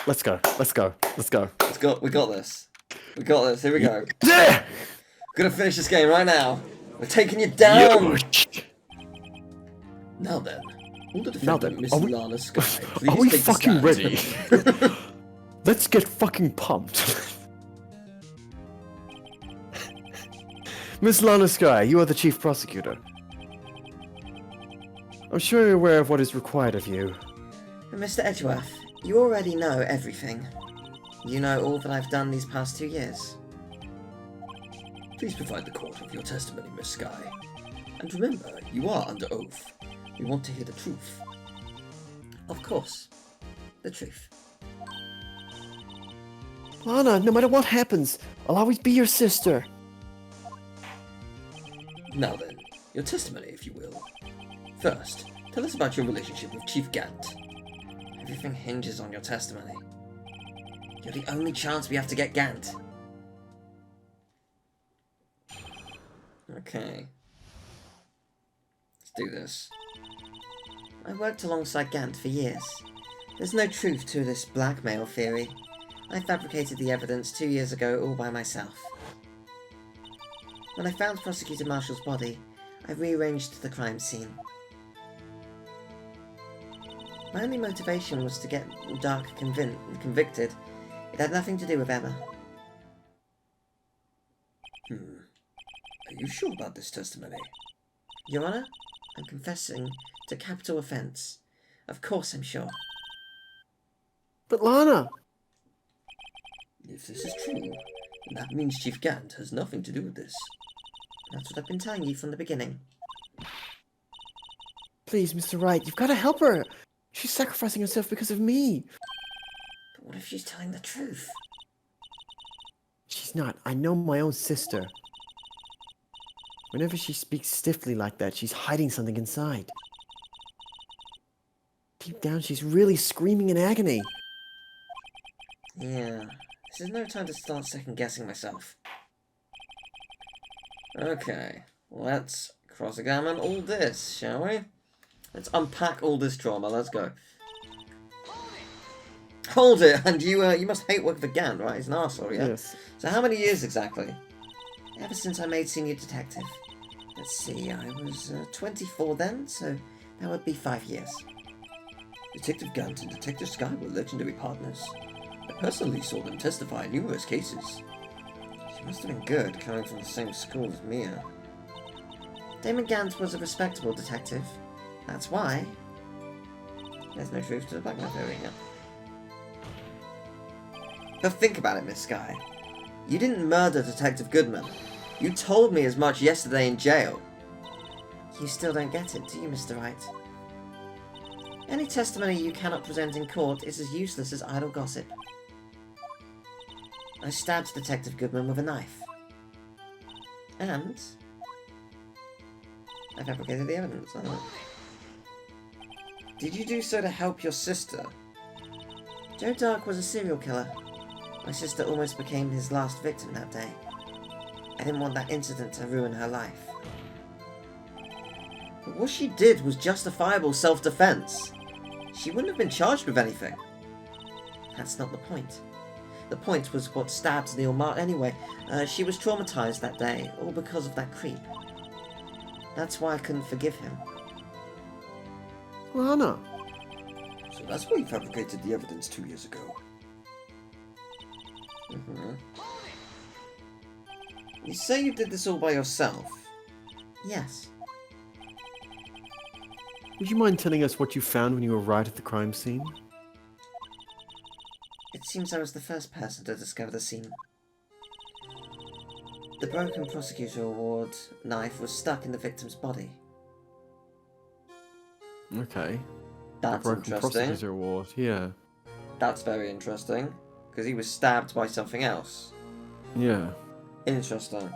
Let's go. Let's go. Let's go. Let's go. We got this. We got this. Here we go. Yeah! We're gonna finish this game right now. We're taking you down. Now then, will the defendant, Miss Lana Sky, please are we take the fucking stand? ready? Let's get fucking pumped. Miss Lana Sky, you are the chief prosecutor. I'm sure you're aware of what is required of you. Mr. Edgeworth, you already know everything. You know all that I've done these past 2 years. Please provide the court with your testimony, Miss Sky. And remember, you are under oath. We want to hear the truth. Of course. The truth. Lana, no matter what happens, I'll always be your sister. Now then, your testimony, if you will. First, tell us about your relationship with Chief Gant. Everything hinges on your testimony. You're the only chance we have to get Gant. Okay. Let's do this. I worked alongside Gant for years. There's no truth to this blackmail theory. I fabricated the evidence 2 years ago all by myself. When I found Prosecutor Marshall's body, I rearranged the crime scene. My only motivation was to get Dark convicted. It had nothing to do with Emma. Are you sure about this testimony? Your Honor, I'm confessing to capital offence. Of course I'm sure. But Lana! If this is true, then that means Chief Gant has nothing to do with this. That's what I've been telling you from the beginning. Please, Mr. Wright, you've got to help her. She's sacrificing herself because of me. But what if she's telling the truth? She's not. I know my own sister. Whenever she speaks stiffly like that, she's hiding something inside. Deep down, she's really screaming in agony. Yeah, this is no time to start second-guessing myself. Okay, let's cross-examine all this, shall we? Let's unpack all this trauma, let's go. Hold it! And you must hate working for Gant, right? He's an arsehole, yeah? Yes. So how many years exactly? Ever since I made senior detective. Let's see, I was 24 then, so that would be 5 years. Detective Gant and Detective Sky were legendary partners. I personally saw them testify in numerous cases. She must have been good, coming from the same school as Mia. Damon Gant was a respectable detective. That's why. There's no truth to the blackmail theory yet. But think about it, Miss Sky. You didn't murder Detective Goodman. You told me as much yesterday in jail. You still don't get it, do you, Mr. Wright? Any testimony you cannot present in court is as useless as idle gossip. I stabbed Detective Goodman with a knife. And I fabricated the evidence. Did you do so to help your sister? Joe Dark was a serial killer. My sister almost became his last victim that day. I didn't want that incident to ruin her life. But what she did was justifiable self-defense. She wouldn't have been charged with anything. That's not the point. The point was what stabbed Neil Martin anyway. She was traumatized that day, all because of that creep. That's why I couldn't forgive him. Lana! So that's why you fabricated the evidence 2 years ago. You say you did this all by yourself? Yes. Would you mind telling us what you found when you arrived at the crime scene? It seems I was the first person to discover the scene. The broken prosecutor award knife was stuck in the victim's body. Okay. That's Broken interesting. Prosecutor Award, yeah. That's very interesting. Because he was stabbed by something else. Yeah. Interesting.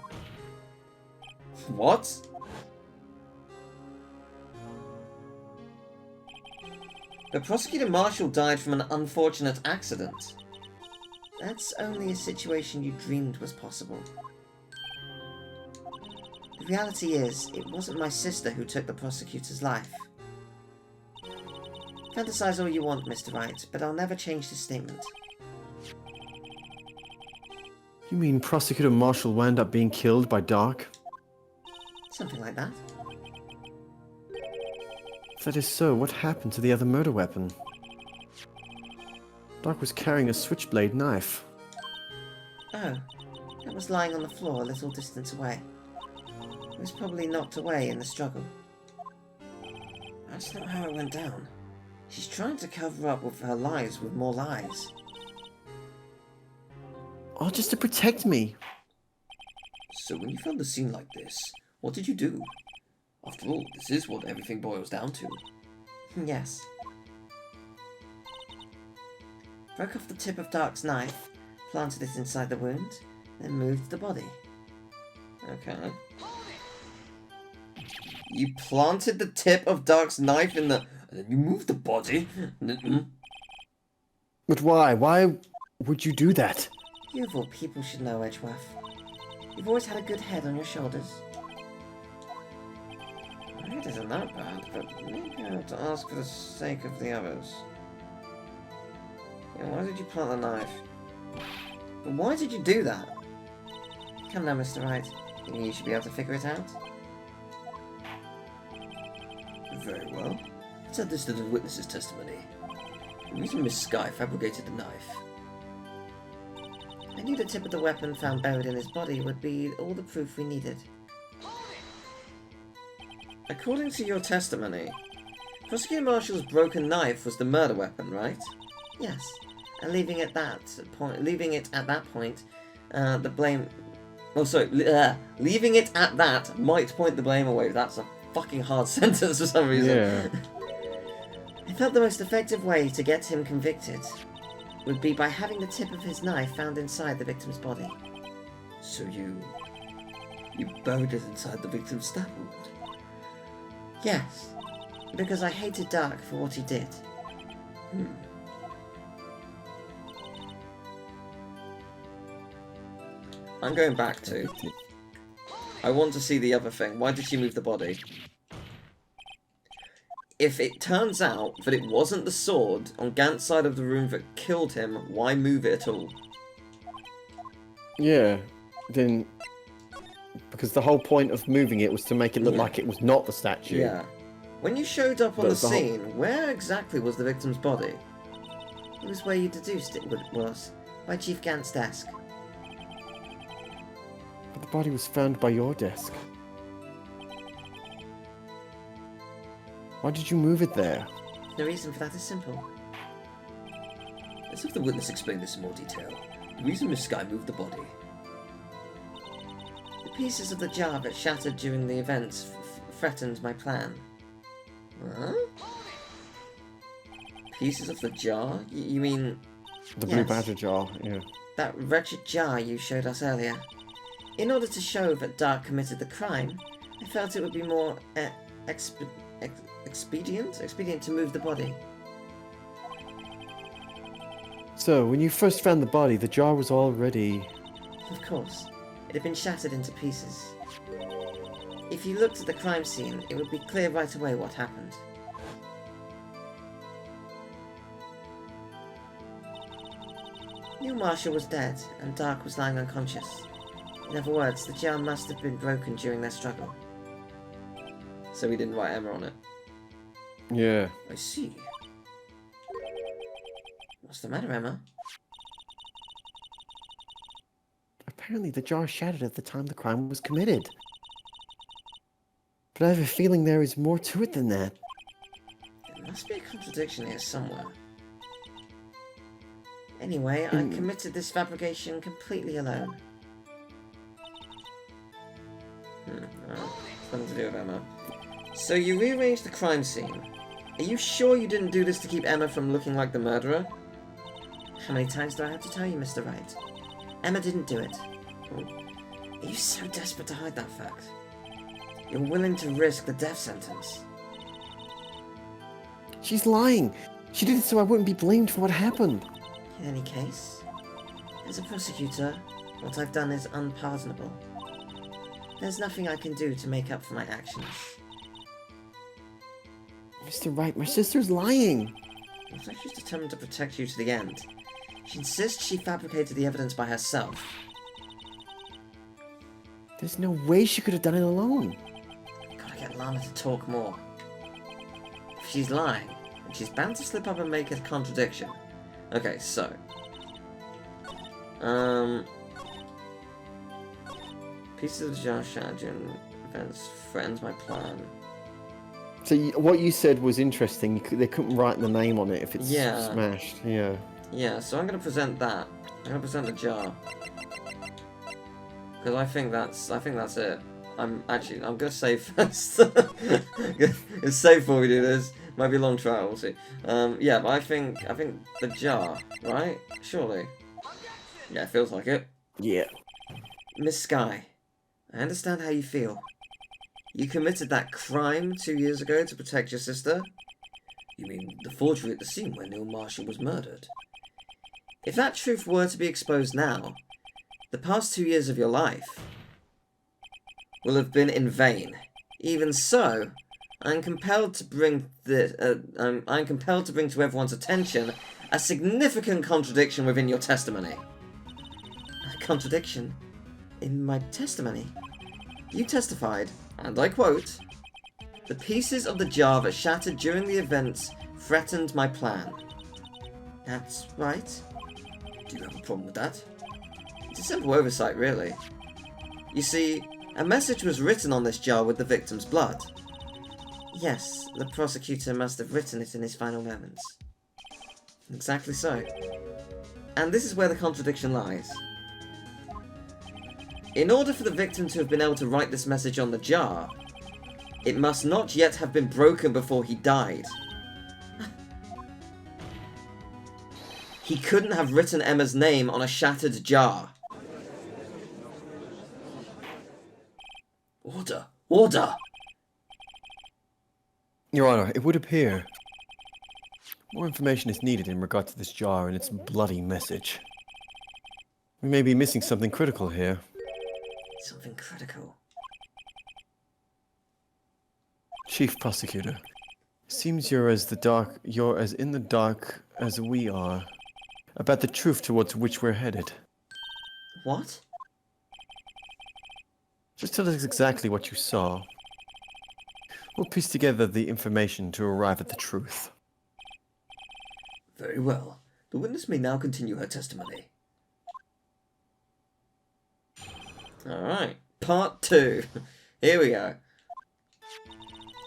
What? The Prosecutor Marshall died from an unfortunate accident. That's only a situation you dreamed was possible. The reality is, it wasn't my sister who took the prosecutor's life. Fantasize all you want, Mr. Wright, but I'll never change this statement. You mean Prosecutor Marshall wound up being killed by Dark? Something like that. If that is so, what happened to the other murder weapon? Dark was carrying a switchblade knife. Oh, it was lying on the floor a little distance away. It was probably knocked away in the struggle. That's not how it went down. She's trying to cover up with her lies with more lies. All just to protect me. So when you found the scene like this, what did you do? After all, this is what everything boils down to. Yes. Broke off the tip of Dark's knife, planted it inside the wound, then moved the body. Okay. You planted the tip of Dark's knife in the... and then you moved the body? But why? Why would you do that? You of all people should know, Edgeworth. You've always had a good head on your shoulders. It isn't that bad, but maybe I have to ask for the sake of the others. Yeah, why did you plant the knife? But why did you do that? Come now, Mr. Wright. You should be able to figure it out. Very well. Let's add this to the witness's testimony. The reason Miss Skye fabricated the knife. I knew the tip of the weapon found buried in his body would be all the proof we needed. According to your testimony, Prosecutor Marshall's broken knife was the murder weapon, right? Yes, and leaving it at that point, the blame. Oh, sorry. Leaving it at that might point the blame away. That's a fucking hard sentence for some reason. Yeah. I felt the most effective way to get him convicted would be by having the tip of his knife found inside the victim's body. So you buried it inside the victim's stab wound? Yes, because I hated Dark for what he did. I'm going back to... I want to see the other thing. Why did she move the body? If it turns out that it wasn't the sword on Gant's side of the room that killed him, why move it at all? Yeah. Then... because the whole point of moving it was to make it look like it was not the statue. Yeah. When you showed up on But the the whole- scene, where exactly was the victim's body? It was where you deduced it was, by Chief Gant's desk. But the body was found by your desk. Why did you move it there? The reason for that is simple. Let's have the witness explain this in more detail. The reason Miss Skye moved the body. The pieces of the jar that shattered during the events threatened my plan. Huh? Pieces of the jar? You mean... The blue Yes. badger jar, yeah. That wretched jar you showed us earlier. In order to show that Dark committed the crime, I felt it would be more expedient to move the body. So, when you first found the body, the jar was already... Of course, it had been shattered into pieces. If you looked at the crime scene, it would be clear right away what happened. Neil Marshall was dead, and Dark was lying unconscious. In other words, the jar must have been broken during their struggle. So we didn't write Emma on it. Yeah. I see. What's the matter, Emma? Apparently the jar shattered at the time the crime was committed. But I have a feeling there is more to it than that. There must be a contradiction here somewhere. Anyway, I committed this fabrication completely alone. Well, it's nothing to do with Emma. So you rearranged the crime scene. Are you sure you didn't do this to keep Emma from looking like the murderer? How many times do I have to tell you, Mr. Wright? Emma didn't do it. Are you so desperate to hide that fact? You're willing to risk the death sentence. She's lying. She did it so I wouldn't be blamed for what happened. In any case, as a prosecutor, what I've done is unpardonable. There's nothing I can do to make up for my actions. Mr. Wright, my sister's lying. Looks like she's determined to protect you to the end. She insists she fabricated the evidence by herself. There's no way she could have done it alone. Gotta get Lana to talk more. If she's lying, then she's bound to slip up and make a contradiction. Okay, so... Pieces of the jar shattered during events threatens my plan. So what you said was interesting. They couldn't write the name on it if it's smashed. Yeah. Yeah, so I'm gonna present that. I'm gonna present the jar. Because I think that's it. I'm gonna save first. It's safe before we do this. Might be a long trial, we'll see. Yeah, but I think the jar, right? Surely. Yeah, it feels like it. Yeah. Miss Sky, I understand how you feel. You committed that crime 2 years ago to protect your sister? You mean the forgery at the scene where Neil Marshall was murdered? If that truth were to be exposed now, the past 2 years of your life will have been in vain. Even so, I'm compelled to bring to everyone's attention a significant contradiction within your testimony. A contradiction in my testimony? You testified, and I quote, "The pieces of the jar that shattered during the events threatened my plan." That's right. Do you have a problem with that? It's a simple oversight, really. You see, a message was written on this jar with the victim's blood. Yes, the prosecutor must have written it in his final moments. Exactly so. And this is where the contradiction lies. In order for the victim to have been able to write this message on the jar, it must not yet have been broken before he died. He couldn't have written Emma's name on a shattered jar. Order! Order! Your Honor, it would appear more information is needed in regard to this jar and its bloody message. We may be missing something critical here. Something critical. Chief Prosecutor, seems you're as in the dark as we are about the truth towards which we're headed. What? Just tell us exactly what you saw. We'll piece together the information to arrive at the truth. Very well. The witness may now continue her testimony. Alright, part 2. Here we go.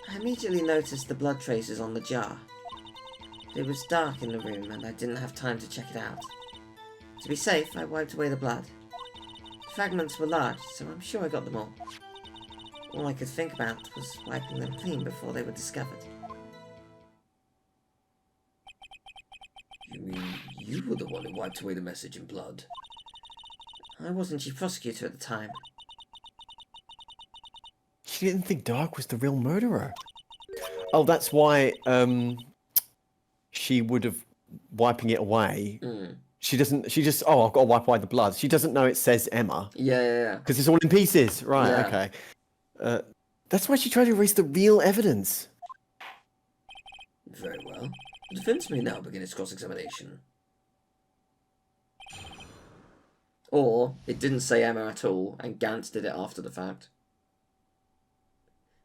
I immediately noticed the blood traces on the jar. It was dark in the room and I didn't have time to check it out. To be safe, I wiped away the blood. The fragments were large, so I'm sure I got them all. All I could think about was wiping them clean before they were discovered. You mean you were the one who wiped away the message in blood? I wasn't chief prosecutor at the time. She didn't think Dark was the real murderer. Oh, that's why she would have wiping it away. She just, oh, I've got to wipe away the blood. She doesn't know it says Emma. Yeah. Because it's all in pieces. Right, Yeah. Okay. That's why she tried to erase the real evidence. Very well. The defense may now begin its cross-examination. Or, it didn't say Emma at all, and Gantz did it after the fact.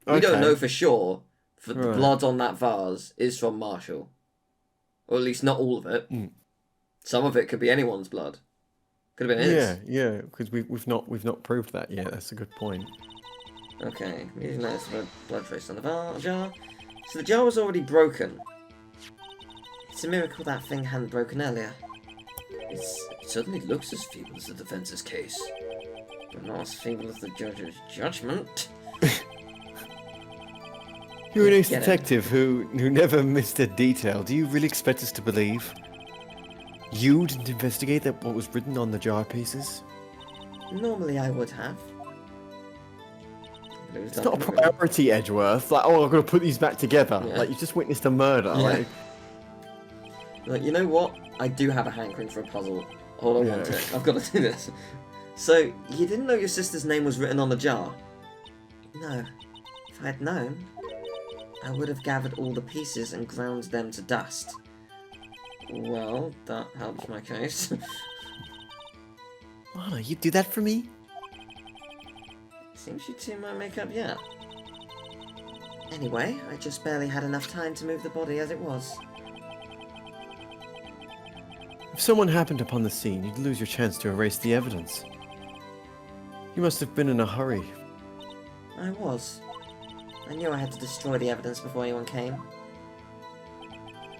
We don't know for sure, for the blood on that vase is from Marshall. Or at least not all of it. Some of it could be anyone's blood. Could have been his. Yeah, because we've not proved that yet. That's a good point. Okay, immediately noticed the blood trace on the jar. So the jar was already broken. It's a miracle that thing hadn't broken earlier. It certainly looks as feeble as the defense's case. But not as feeble as the judge's judgment. You're an ace detective who never missed a detail. Do you really expect us to believe you didn't investigate what was written on the jar pieces? Normally I would have. It's not a priority, Edgeworth. Like, oh, I've got to put these back together. Yeah. Like, you just witnessed a murder. Yeah. Like, you know what? I do have a hankering for a puzzle. Hold on one tick. I've got to do this. So, you didn't know your sister's name was written on the jar? No. If I had known, I would have gathered all the pieces and ground them to dust. Well, that helps my case. Lana, you do that for me? Seems you two might make up yet. Anyway, I just barely had enough time to move the body as it was. If someone happened upon the scene, you'd lose your chance to erase the evidence. You must have been in a hurry. I was. I knew I had to destroy the evidence before anyone came.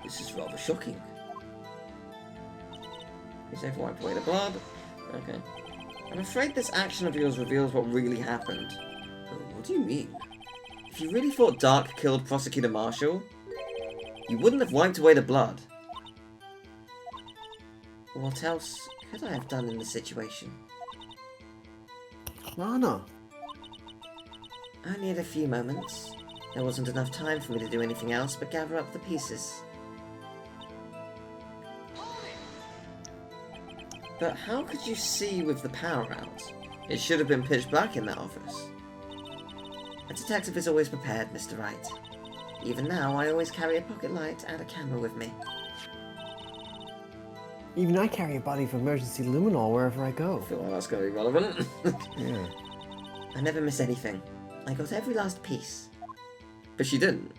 This is rather shocking. You safe wipe away the blood. Okay. I'm afraid this action of yours reveals what really happened. What do you mean? If you really thought Dark killed Prosecutor Marshall, you wouldn't have wiped away the blood. What else could I have done in this situation? Lana! I only had a few moments. There wasn't enough time for me to do anything else but gather up the pieces. But how could you see with the power out? It should have been pitch black in that office. A detective is always prepared, Mr. Wright. Even now, I always carry a pocket light and a camera with me. Even I carry a body of emergency luminol wherever I I go. feel like that's going to be relevant. Yeah. I never miss anything. I got every last piece. But she didn't.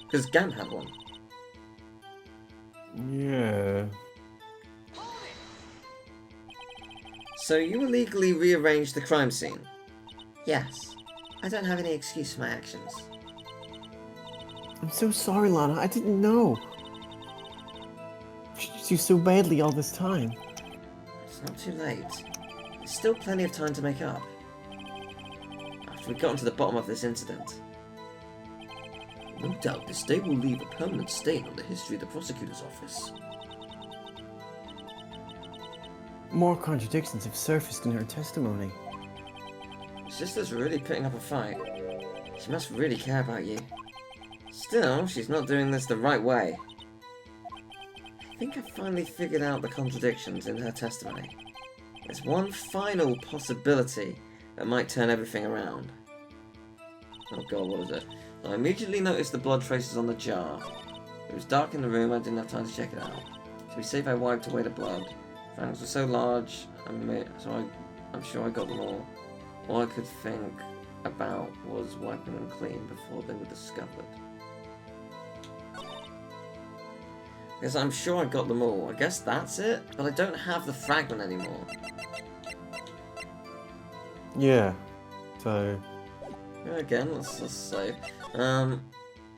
Because Gant had one. Yeah. So you illegally rearranged the crime scene? Yes. I don't have any excuse for my actions. I'm so sorry, Lana. I didn't know. I treated you so badly all this time. It's not too late. There's still plenty of time to make up. After we've gotten to the bottom of this incident. No doubt this day will leave a permanent stain on the history of the prosecutor's office. More contradictions have surfaced in her testimony. Sister's really putting up a fight. She must really care about you. Still, she's not doing this the right way. I think I finally figured out the contradictions in her testimony. There's one final possibility that might turn everything around. Oh god, what is it? I immediately noticed the blood traces on the jar. It was dark in the room, I didn't have time to check it out. To be safe, I wiped away the blood. Fangs were so large, I'm sure I got them all. All I could think about was wiping them clean before they were discovered. Because I'm sure I got them all. I guess that's it, but I don't have the fragment anymore. Yeah. So... Again, let's save. I don't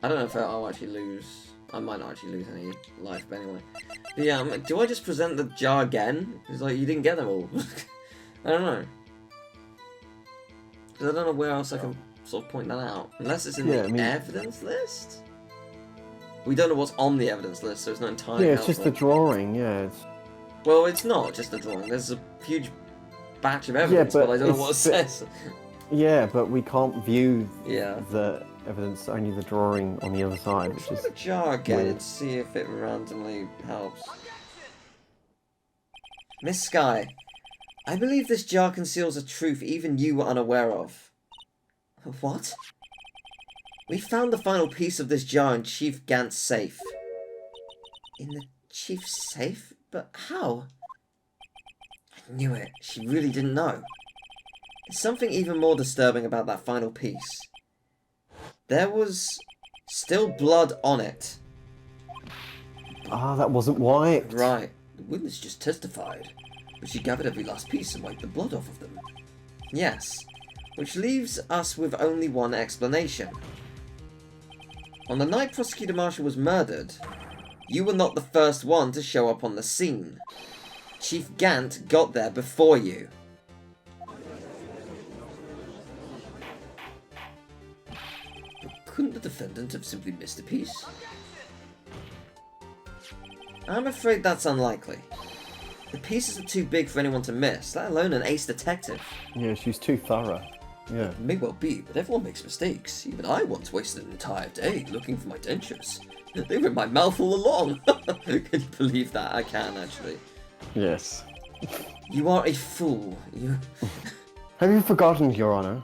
know if I'll actually lose. I might not actually lose any life, but anyway. But yeah, do I just present the jar again? It's like, you didn't get them all. I don't know. Because I don't know where else I can sort of point that out. Unless it's in the evidence list? We don't know what's on the evidence list, so it's not entirely Yeah, it's just the drawing, yeah. Well, it's not just a drawing. There's a huge batch of evidence, but I don't know what it says. Yeah, but we can't view Yeah. the evidence, only the drawing on the other side, which Try is the jar again weird. and see if it randomly helps. Miss Sky, I believe this jar conceals a truth even you were unaware of. What? We found the final piece of this jar in Chief Gant's safe. In the Chief's safe? But how? I knew it. She really didn't know. There's something even more disturbing about that final piece. There was still blood on it. Ah, that wasn't wiped. Right. The witness just testified, but she gathered every last piece and wiped the blood off of them. Yes, which leaves us with only one explanation. On the night Prosecutor Marshall was murdered, you were not the first one to show up on the scene. Chief Gant got there before you. Couldn't the defendant have simply missed a piece? I'm afraid that's unlikely. The pieces are too big for anyone to miss, let alone an ace detective. Yeah, she's too thorough. Yeah. It may well be, but everyone makes mistakes. Even I once wasted an entire day looking for my dentures. They were in my mouth all along. Can you believe that? I can, actually. Yes. You are a fool. You... Have you forgotten, Your Honor?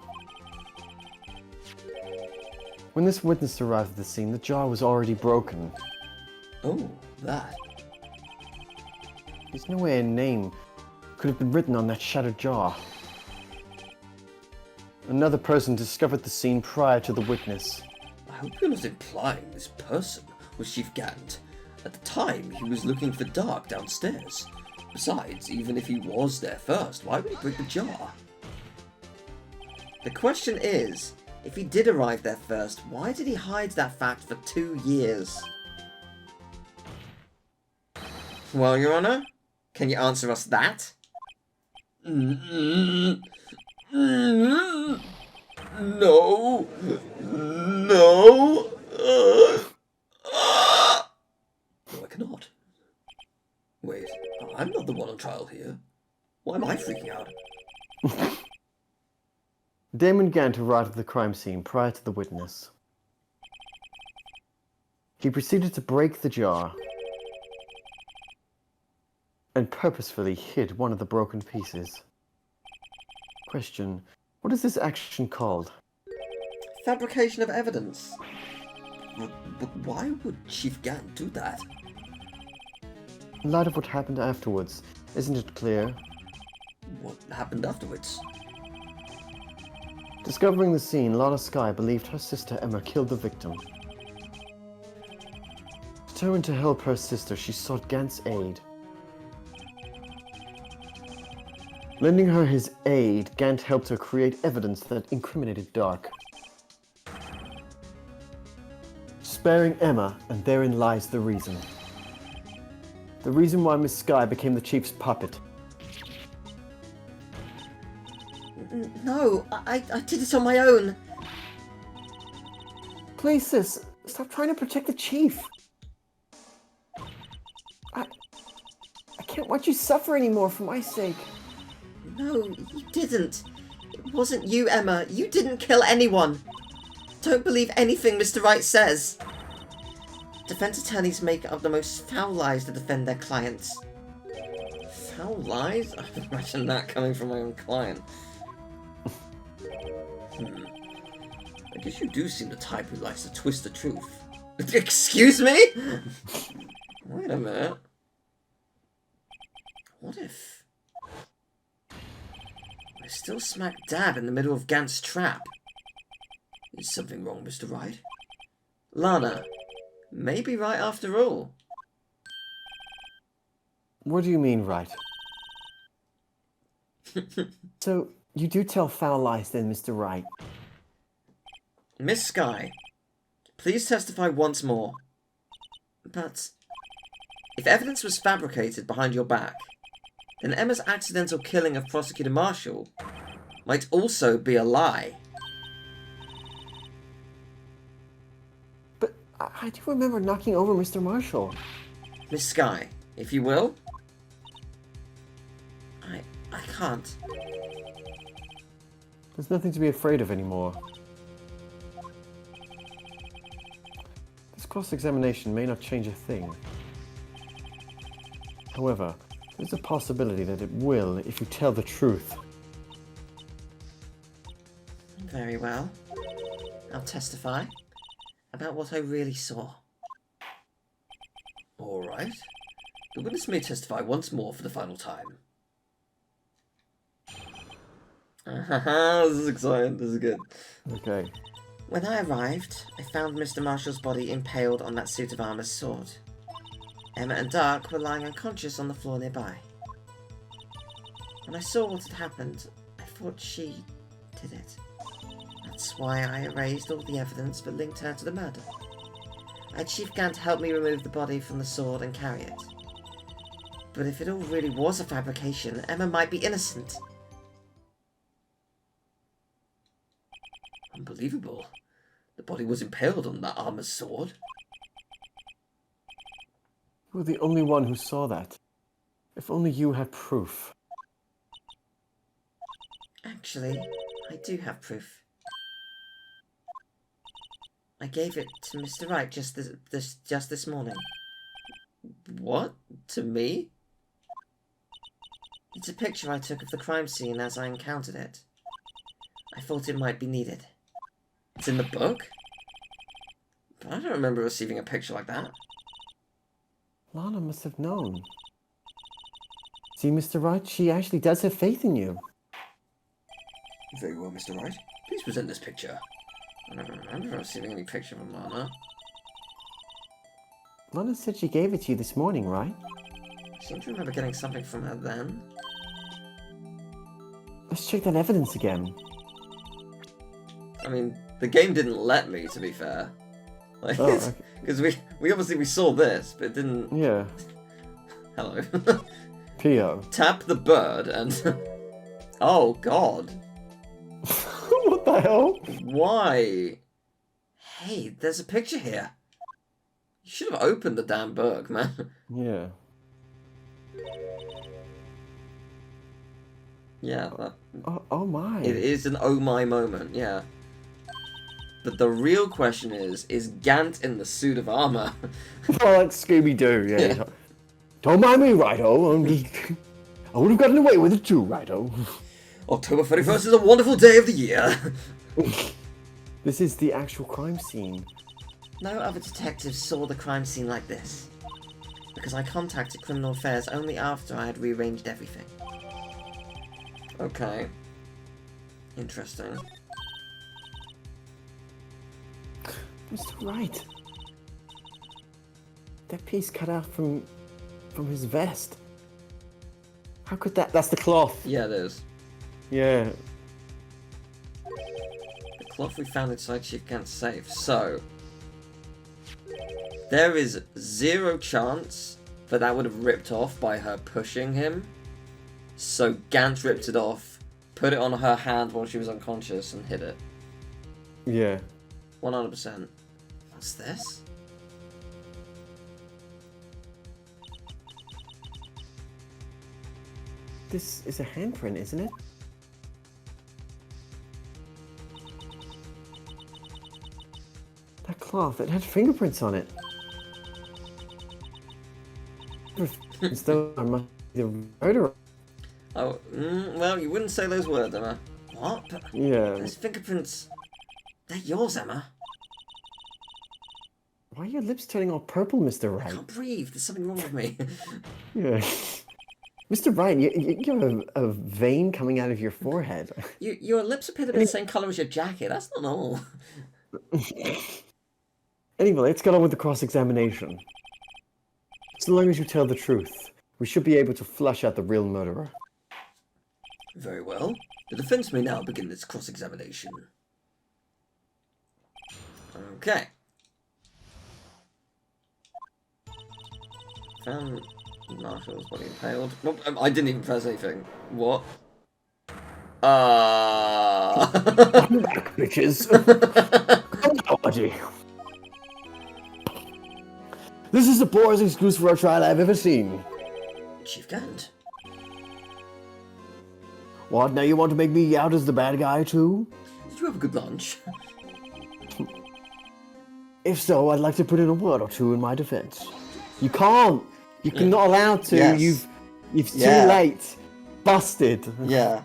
When this witness arrived at the scene, the jar was already broken. Oh. that? There's no way a name could have been written on that shattered jar. Another person discovered the scene prior to the witness. I hope you're not implying this person was Chief Gant. At the time, he was looking for Dark downstairs. Besides, even if he was there first, why would he break the jar? The question is, if he did arrive there first, why did he hide that fact for 2 years? Well, Your Honor, can you answer us that? No. No. No, I cannot. Wait, I'm not the one on trial here. Why am I freaking out? Damon Gant arrived at the crime scene prior to the witness. He proceeded to break the jar and purposefully hid one of the broken pieces. Question: what is this action called? Fabrication of evidence. But why would Chief Gant do that? In light of what happened afterwards, isn't it clear? What happened afterwards? Discovering the scene, Lana Skye believed her sister Emma killed the victim. Determined to help her sister, she sought Gant's aid. Lending her his aid, Gant helped her create evidence that incriminated Dark. Sparing Emma, and therein lies the reason. The reason why Miss Skye became the Chief's puppet. No, I did it on my own. Please, sis, stop trying to protect the Chief. I can't watch you suffer anymore for my sake. No, you didn't. It wasn't you, Emma. You didn't kill anyone. Don't believe anything Mr. Wright says. Defense attorneys make up the most foul lies to defend their clients. Foul lies? I can imagine that coming from my own client. I guess you do seem the type who likes to twist the truth. Excuse me? Wait a minute. What if we're still smack dab in the middle of Gant's trap? Is something wrong, Mr. Wright? Lana, maybe right after all. What do you mean, right? So, you do tell foul lies then, Mr. Wright? Miss Skye, please testify once more. But If evidence was fabricated behind your back, then Emma's accidental killing of Prosecutor Marshall might also be a lie. But I do remember knocking over Mr. Marshall. Miss Skye, if you will. I can't. There's nothing to be afraid of anymore. This cross-examination may not change a thing. However, there's a possibility that it will if you tell the truth. Very well. I'll testify about what I really saw. Alright. The witness may testify once more for the final time. This is exciting. This is good. Okay. When I arrived, I found Mr. Marshall's body impaled on that suit of armour's sword. Emma and Dark were lying unconscious on the floor nearby. When I saw what had happened, I thought she did it. That's why I erased all the evidence that linked her to the murder. I had Chief Gant help me remove the body from the sword and carry it. But if it all really was a fabrication, Emma might be innocent. Unbelievable. The body was impaled on that armor's sword. You were the only one who saw that. If only you had proof. Actually, I do have proof. I gave it to Mr. Wright just this morning. What? To me? It's a picture I took of the crime scene as I encountered it. I thought it might be needed. It's in the book? But I don't remember receiving a picture like that. Lana must have known. See, Mr. Wright, she actually does have faith in you. Very well, Mr. Wright. Please present this picture. I don't remember receiving any picture from Lana. Lana said she gave it to you this morning, right? I seem to remember getting something from her then. Let's check that evidence again. I mean, the game didn't let me, to be fair. Like, Oh, okay. because we obviously saw this, but it didn't. Yeah. Hello. P.O. Tap the bird and. Oh God. What the hell? Why? Hey, there's a picture here. You should have opened the damn book, man. Yeah. Yeah, that, Oh my. it is an oh my moment, yeah. But the real question is Gant in the suit of armor? Oh, like Scooby-Doo, yeah. Yeah. Don't mind me, Righto. I would have gotten away with it too, Righto. October 31st is a wonderful day of the year. This is the actual crime scene. No other detectives saw the crime scene like this. Because I contacted Criminal Affairs only after I had rearranged everything. Okay. Interesting. Mr. Wright. That piece cut out from his vest. How could that? That's the cloth. Yeah, it is. Yeah. The cloth we found inside Chief Gant's safe. So, there is 0 chance that would have ripped off by her pushing him. So Gant ripped it off, put it on her hand while she was unconscious, and hid it. Yeah. 100%. What's this? This is a handprint, isn't it? That cloth, it had fingerprints on it. As though I must be the murderer. Oh, well, you wouldn't say those words, Emma. What? But Yeah. those fingerprints... They're yours, Emma. Why are your lips turning all purple, Mr. I Wright? can't breathe. There's something wrong with me. Yeah. Mr. Wright, you have a vein coming out of your forehead. Your lips appear to be the same colour as your jacket. That's not normal. Anyway, let's get on with the cross-examination. So long as you tell the truth, we should be able to flush out the real murderer. Very well. The defense may now begin its cross-examination. Okay. Found Marshall's body impaled. Nope, I didn't even press anything. What? I'm back, bitches. Chronology. This is the poorest excuse for a trial I've ever seen. Chief Gant. What, now you want to make me out as the bad guy too? Did you have a good lunch? If so, I'd like to put in a word or two in my defense. You can't. You're not allowed to. Yes. You've Yeah. too late. Busted. Yeah.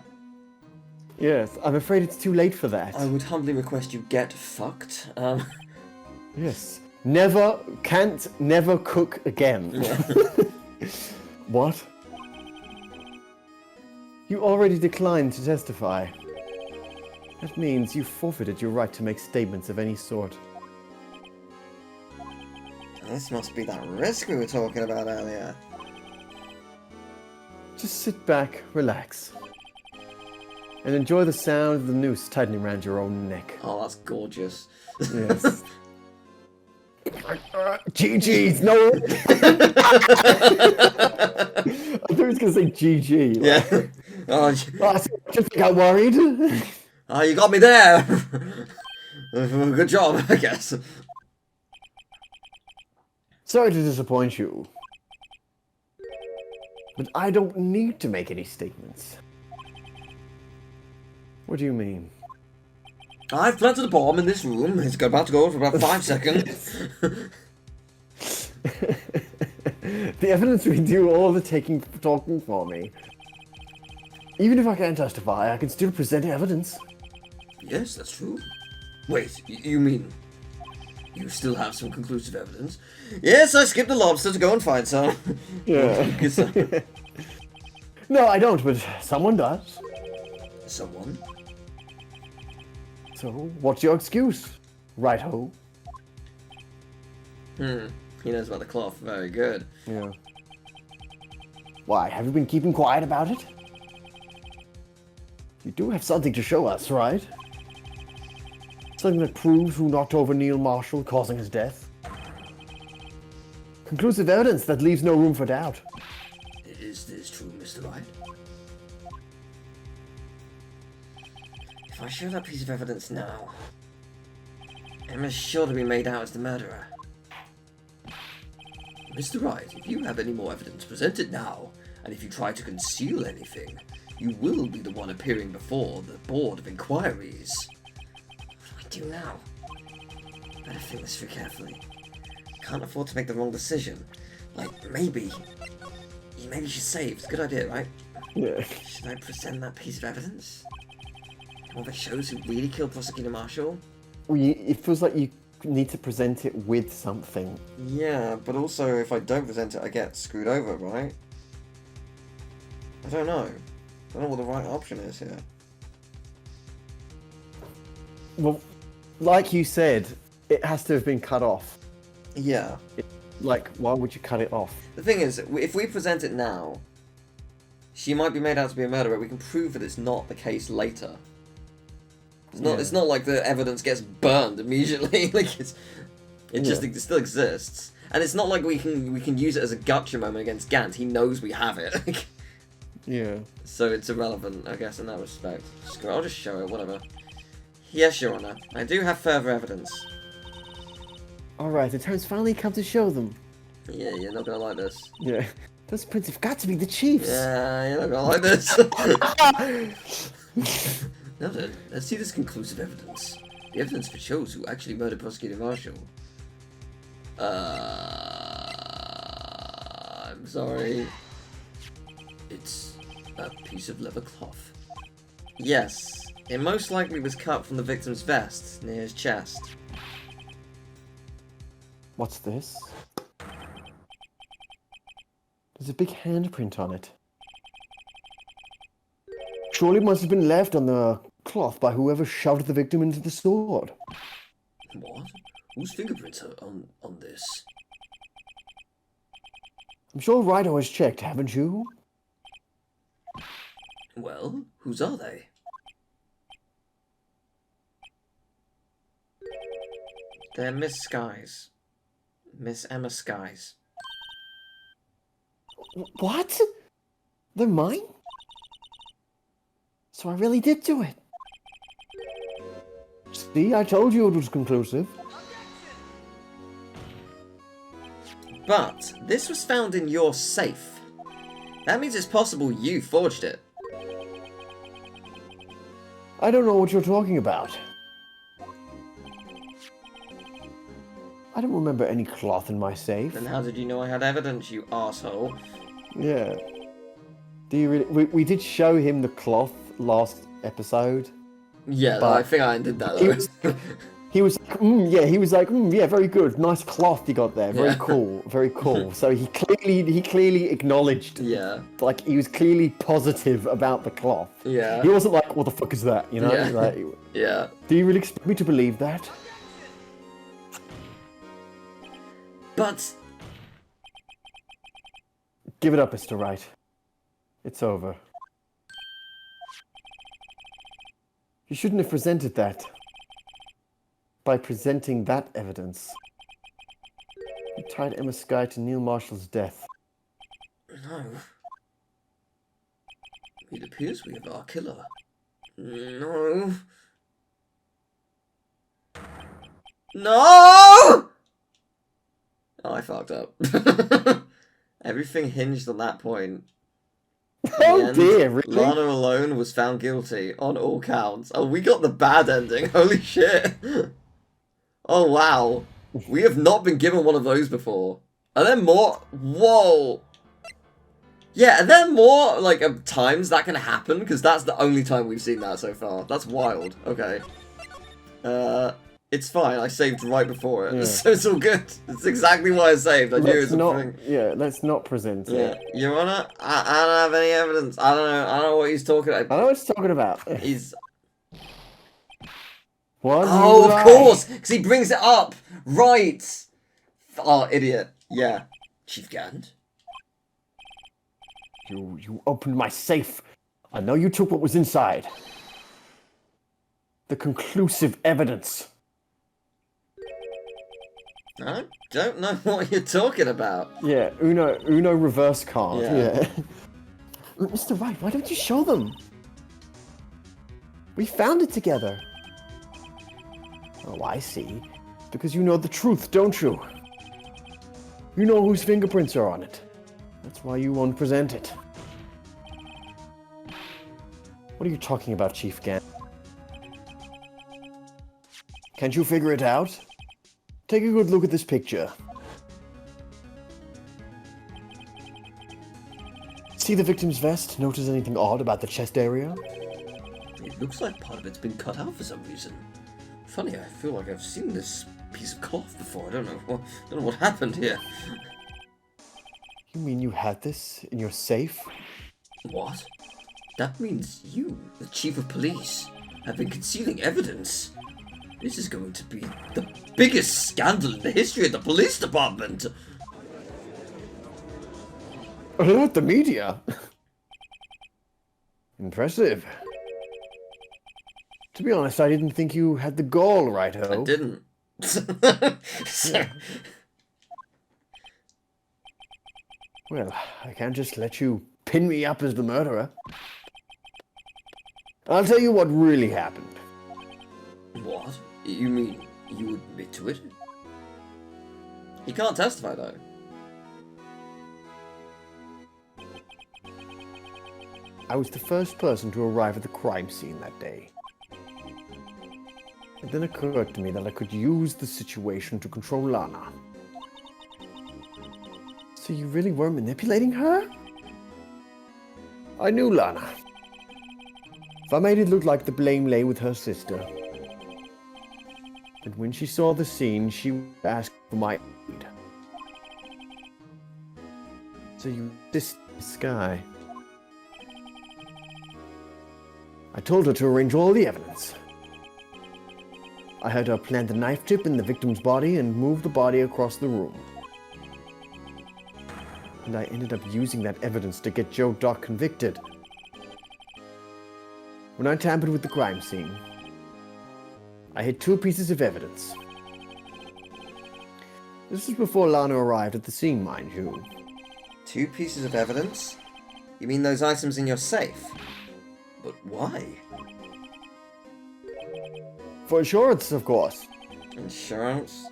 Yes, I'm afraid it's too late for that. I would humbly request you get fucked. Yes. Never, can't, never cook again. What? You already declined to testify. That means you forfeited your right to make statements of any sort. This must be that risk we were talking about earlier. Just sit back, relax, and enjoy the sound of the noose tightening around your own neck. Oh, that's gorgeous. Yes. GG's, no! I thought he was going to say GG. Like, Yeah. Oh, I just got worried. oh, you got me there. Good job, I guess. Sorry to disappoint you, but I don't need to make any statements. What do you mean? I've planted a bomb in this room. It's about to go for about 5 seconds. The evidence will do all the talking for me. Even if I can't testify, I can still present evidence. Yes, that's true. Wait, you mean... You still have some conclusive evidence? Yes, I skipped the lobster to go and find some. Yeah. No, I don't, but someone does. Someone? So, what's your excuse? Right-ho. He knows about the cloth. Very good. Yeah. Why, have you been keeping quiet about it? You do have something to show us, right? Something that proves who knocked over Neil Marshall, causing his death. Conclusive evidence that leaves no room for doubt. Is this true, Mr. Wright? If I show that piece of evidence now, Emma's sure to be made out as the murderer. Mr. Wright, if you have any more evidence, present it now. And if you try to conceal anything, you will be the one appearing before the Board of Inquiries. What do I do now? Better think this through carefully. Can't afford to make the wrong decision. Like, maybe you should save. It's a good idea, right? Yeah. Should I present that piece of evidence? Well, that shows who really killed Prosecutor Marshall? Well, it feels like you need to present it with something. Yeah, but also if I don't present it, I get screwed over, right? I don't know. I don't know what the right option is here. Well, like you said, it has to have been cut off. Yeah. Like, why would you cut it off? The thing is, if we present it now, she might be made out to be a murderer. We can prove that it's not the case later. It's not like the evidence gets burned immediately. Like it still exists, and it's not like we can use it as a gotcha moment against Gant. He knows we have it. Yeah. So it's irrelevant, I guess, in that respect. I'll just show it, whatever. Yes, Your Honor. I do have further evidence. Alright, the time's finally come to show them. Yeah, you're not gonna like this. Yeah. Those prints have got to be the Chiefs. Yeah, you're not gonna like this. Now then, let's see this conclusive evidence. The evidence that shows who actually murdered Prosecutor Marshall. I'm sorry. It's a piece of leather cloth. Yes. It most likely was cut from the victim's vest, near his chest. What's this? There's a big handprint on it. Surely it must have been left on the cloth by whoever shoved the victim into the sword. What? Whose fingerprints are on this? I'm sure Wright has checked, haven't you? Well, whose are they? They're Miss Skies. Miss Emma Skies. What? They're mine? So I really did do it. See, I told you it was conclusive. But this was found in your safe. That means it's possible you forged it. I don't know what you're talking about. I don't remember any cloth in my safe. Then how did you know I had evidence, you asshole? Yeah. Do you really? We did show him the cloth last episode. Yeah, But I think I did that He though. was like, yeah, very good. Nice cloth you got there. Very Yeah. cool, very cool. So he clearly acknowledged, Yeah. like, he was clearly positive about the cloth. Yeah. He wasn't like, what the fuck is that, you know? Yeah. Like, Yeah. do you really expect me to believe that? But Give it up, Mr. Wright. It's over. You shouldn't have presented that. By presenting that evidence. You tied Emma Sky to Neil Marshall's death. no. It appears we have our killer. No. No! Oh, I fucked up. Everything hinged on that point. Oh And dear, really? Lana alone was found guilty on all counts. Oh, we got the bad ending. Holy shit. Oh, wow. We have not been given one of those before. Are there more? Whoa. Yeah, are there more, like, times that can happen? Because that's the only time we've seen that so far. That's wild. Okay. It's fine. I saved right before it, Yeah. so it's all good. It's exactly what I saved. I knew it was a thing. Let's not present Yeah, it. Your Honor, I don't have any evidence. I don't know. I don't know what he's talking I about. know what he's talking about. He's. What? Oh, You of lie. course, because he brings it up. Right. Oh, idiot. Yeah. Chief Gant. You opened my safe. I know you took what was inside. The conclusive evidence. I don't know what you're talking about. Yeah, Uno reverse card. Yeah. Mr. Wright, why don't you show them? We found it together. Oh, I see. Because you know the truth, don't you? You know whose fingerprints are on it. That's why you won't present it. What are you talking about, Chief Gant? Can't you figure it out? Take a good look at this picture. See the victim's vest? Notice anything odd about the chest area? It looks like part of it's been cut out for some reason. Funny, I feel like I've seen this piece of cloth before. I don't know what happened here. You mean you had this in your safe? What? That means you, the chief of police, have been concealing evidence. This is going to be the biggest scandal in the history of the police department. Alert the media! Impressive. To be honest, I didn't think you had the gall, Righto. I didn't. So, Well, I can't just let you pin me up as the murderer. I'll tell you what really happened. what? You mean you admit to it? He can't testify, though. I was the first person to arrive at the crime scene that day. It then occurred to me that I could use the situation to control Lana. So you really were manipulating her? I knew Lana. If I made it look like the blame lay with her sister, and when she saw the scene, she would ask for my aid. So you this guy. I told her to arrange all the evidence. I had her plant the knife tip in the victim's body and move the body across the room. And I ended up using that evidence to get Joe Doc convicted. When I tampered with the crime scene, I hid 2 pieces of evidence. This was before Lana arrived at the scene, mind you. 2 pieces of evidence? You mean those items in your safe? But why? For insurance, of course. Insurance?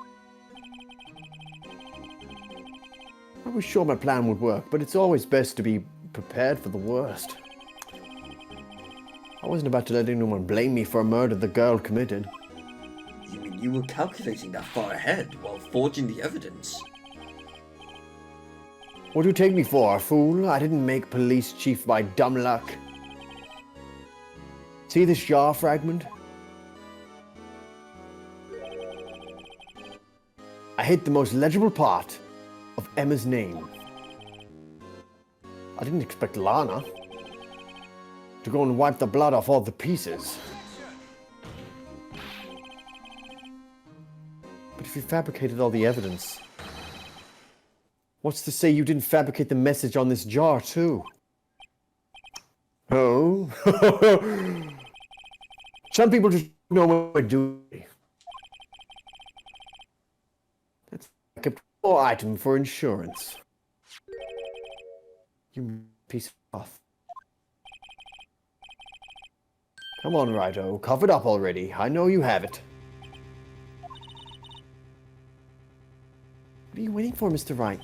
I was sure my plan would work, but it's always best to be prepared for the worst. I wasn't about to let anyone blame me for a murder the girl committed. You mean you were calculating that far ahead while forging the evidence? What do you take me for, a fool? I didn't make police chief by dumb luck. See this jar fragment? I hit the most legible part of Emma's name. I didn't expect Lana to go and wipe the blood off all the pieces. But if you fabricated all the evidence, what's to say you didn't fabricate the message on this jar too? Oh? Some people just know what they're doing. That's like a poor item for insurance. You piece of cloth. Come on, Righto. Cover it up already. I know you have it. What are you waiting for, Mr. Wright?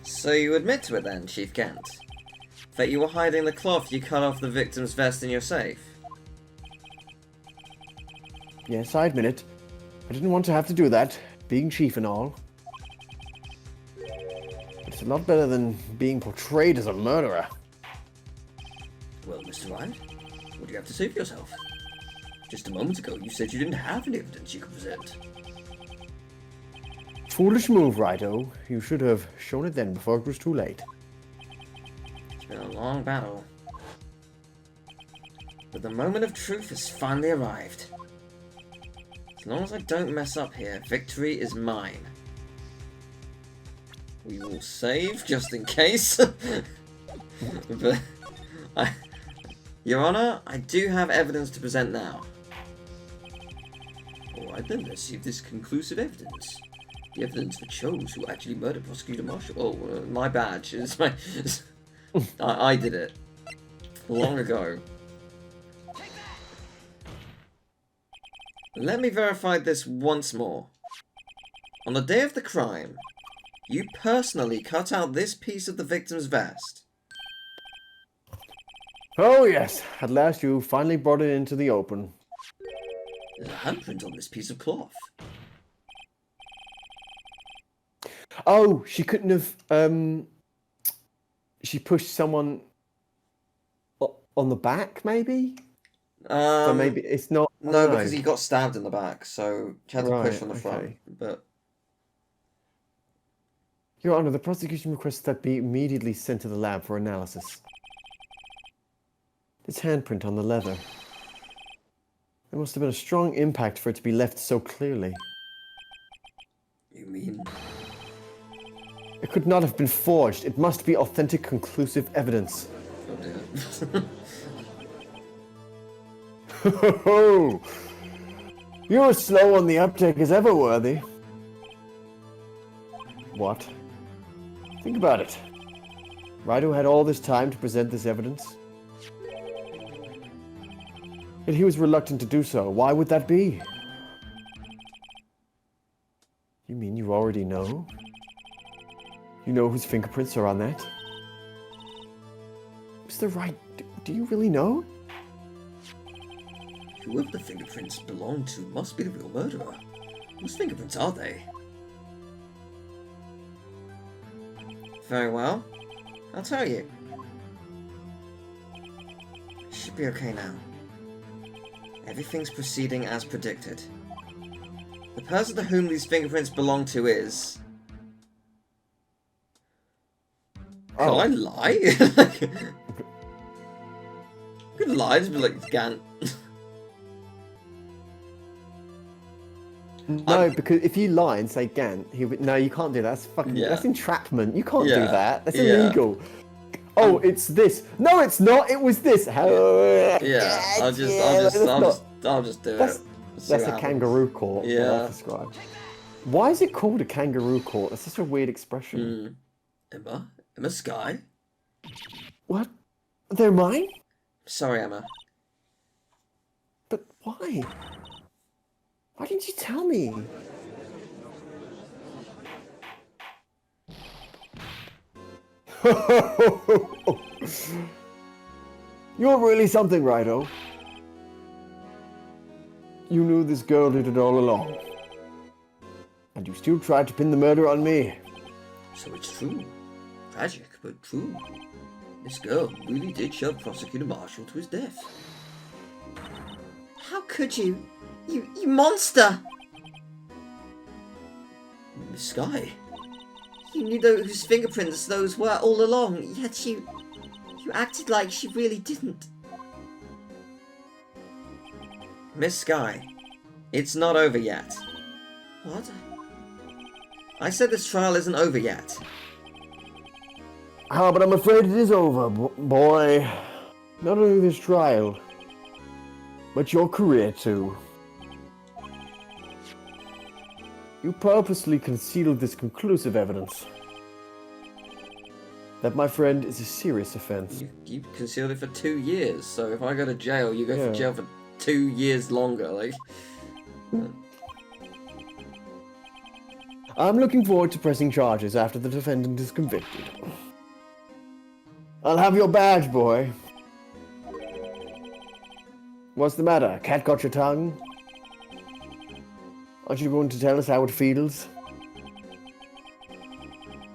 So you admit to it then, Chief Gant? That you were hiding the cloth you cut off the victim's vest in your safe? Yes, I admit it. I didn't want to have to do that, being chief and all. But it's a lot better than being portrayed as a murderer. Well, Mr. Wright, what do you have to say for yourself? Just a moment ago, you said you didn't have any evidence you could present. Foolish move, Righto. You should have shown it then before it was too late. It's been a long battle. But the moment of truth has finally arrived. As long as I don't mess up here, victory is mine. We will save, just in case. But, Your Honor, I do have evidence to present now. Alright then, let's see if this conclusive evidence. The evidence that shows who actually murdered Prosecutor Marshall. Oh, my badge. It's my... I did it. Long ago. Let me verify this once more. On the day of the crime, you personally cut out this piece of the victim's vest. Oh yes, at last you finally brought it into the open. There's a handprint on this piece of cloth. Oh, she couldn't have, she pushed someone on the back, maybe? So maybe it's not... No, because he got stabbed in the back, so she had to push from the front. But Your Honor, the prosecution requests that be immediately sent to the lab for analysis. This handprint on the leather. There must have been a strong impact for it to be left so clearly. You mean? It could not have been forged. It must be authentic, conclusive evidence. Oh dear. You're as slow on the uptake as ever, Worthy. What? Think about it. Righto had all this time to present this evidence. Yet he was reluctant to do so. Why would that be? You mean you already know? You know whose fingerprints are on that? Mr. Wright, do you really know? Whoever the fingerprints belong to must be the real murderer. Whose fingerprints are they? very well. I'll tell you. Should be okay now. Everything's proceeding as predicted. The person to whom these fingerprints belong to is... Can I lie? I could lie, just be like, Gant. No, because if you lie and say Gant, he would. No, you can't do that. That's fucking. Yeah. That's entrapment. You can't do Yeah. that. That's Yeah. illegal. Oh, it's this. No, it's not. It was this. Yeah, I'll just do That's, it. See that's what a happens. kangaroo court. Yeah. I'll describe. Why is it called a kangaroo court? That's such a weird expression. Emma Sky? What? They're mine? Sorry, Emma. But why? Why didn't you tell me? You're really something, Righto. You knew this girl did it all along. And you still tried to pin the murder on me. So it's true. Tragic, but true. This girl really did shove Prosecutor Marshall to his death. How could you? You monster! Miss Sky? You knew whose fingerprints those were all along, yet you acted like she really didn't. Miss Sky, it's not over yet. What? I said this trial isn't over yet. Ah, but I'm afraid it is over, boy. Not only this trial, but your career too. You purposely concealed this conclusive evidence. That, my friend, is a serious offense. You concealed it for 2 years, so if I go to jail, you go Yeah. for jail for 2 years longer, like... I'm looking forward to pressing charges after the defendant is convicted. I'll have your badge, boy. What's the matter? Cat got your tongue? Aren't you going to tell us how it feels?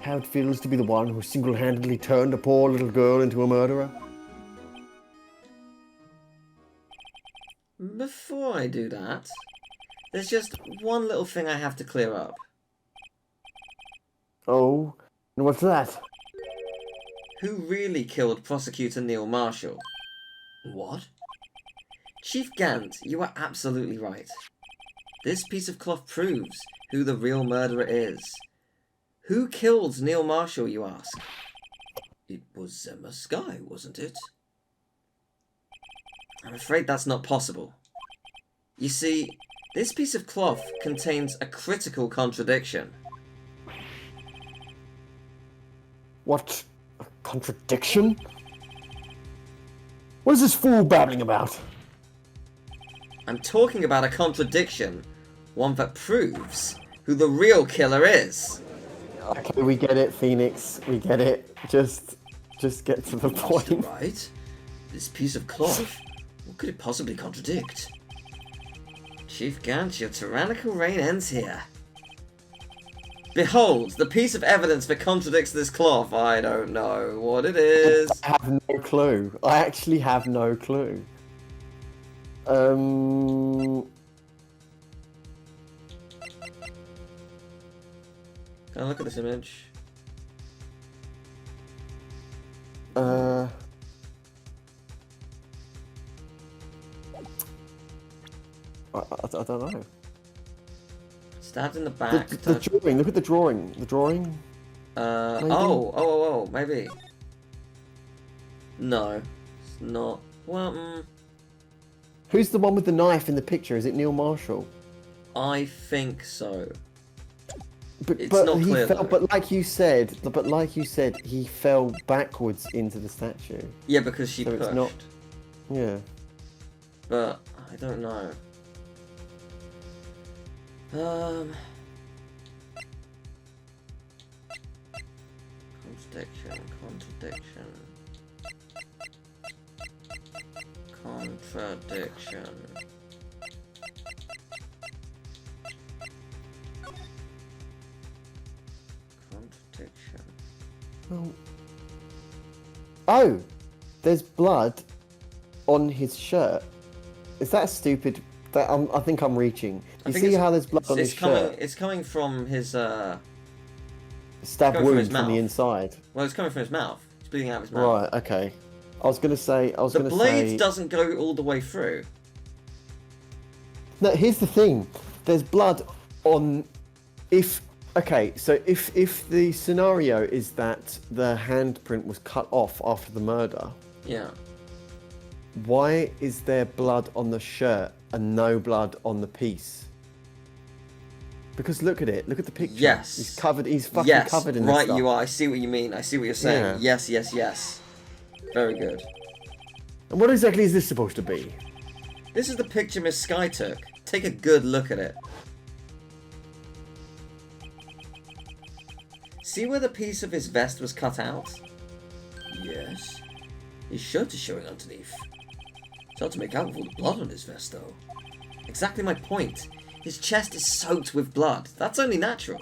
How it feels to be the one who single-handedly turned a poor little girl into a murderer? Before I do that, there's just one little thing I have to clear up. Oh, and what's that? Who really killed Prosecutor Neil Marshall? What? Chief Gant, you are absolutely right. This piece of cloth proves who the real murderer is. Who killed Neil Marshall, you ask? It was Emma Skye, wasn't it? I'm afraid that's not possible. You see, this piece of cloth contains a critical contradiction. What? A contradiction? What is this fool babbling about? I'm talking about a contradiction, one that proves who the real killer is. Okay, we get it, Phoenix. We get it. Just get to the point. Right? This piece of cloth. What could it possibly contradict? Chief Gant, your tyrannical reign ends here. Behold, the piece of evidence that contradicts this cloth. I don't know what it is. I have no clue. I actually have no clue. Can I look at this image? I don't know. Stabbed in the back. The drawing. Look at the drawing. The drawing. Maybe? Oh, maybe. No, it's not. Well, Who's the one with the knife in the picture? Is it Neil Marshall? I think so. But, It's but not he clear, fell. though. But like you said, he fell backwards into the statue. Yeah, because she So pushed. it's not- Yeah. But I don't know. Contradiction. Well, oh, there's blood on his shirt. Is that stupid? I think I'm reaching. I You think see it's- how there's blood on his shirt? It's coming from his Stab coming from wound his from mouth. the inside. Well, it's coming from his mouth. It's bleeding out of his mouth. Right. Okay. I was gonna say. The blade doesn't go all the way through. No, here's the thing. There's blood on. If the scenario is that the handprint was cut off after the murder, Yeah. why is there blood on the shirt and no blood on the piece? Because look at it. Look at the picture. Yes. He's covered. He's fucking Yes, covered in this right stuff. you are. I see what you mean. I see what you're saying. Yeah. Yes. Very good. And what exactly is this supposed to be? This is the picture Miss Skye took. Take a good look at it. See where the piece of his vest was cut out? Yes. His shirt is showing underneath. It's hard to make out with all the blood on his vest, though. Exactly my point. His chest is soaked with blood. That's only natural.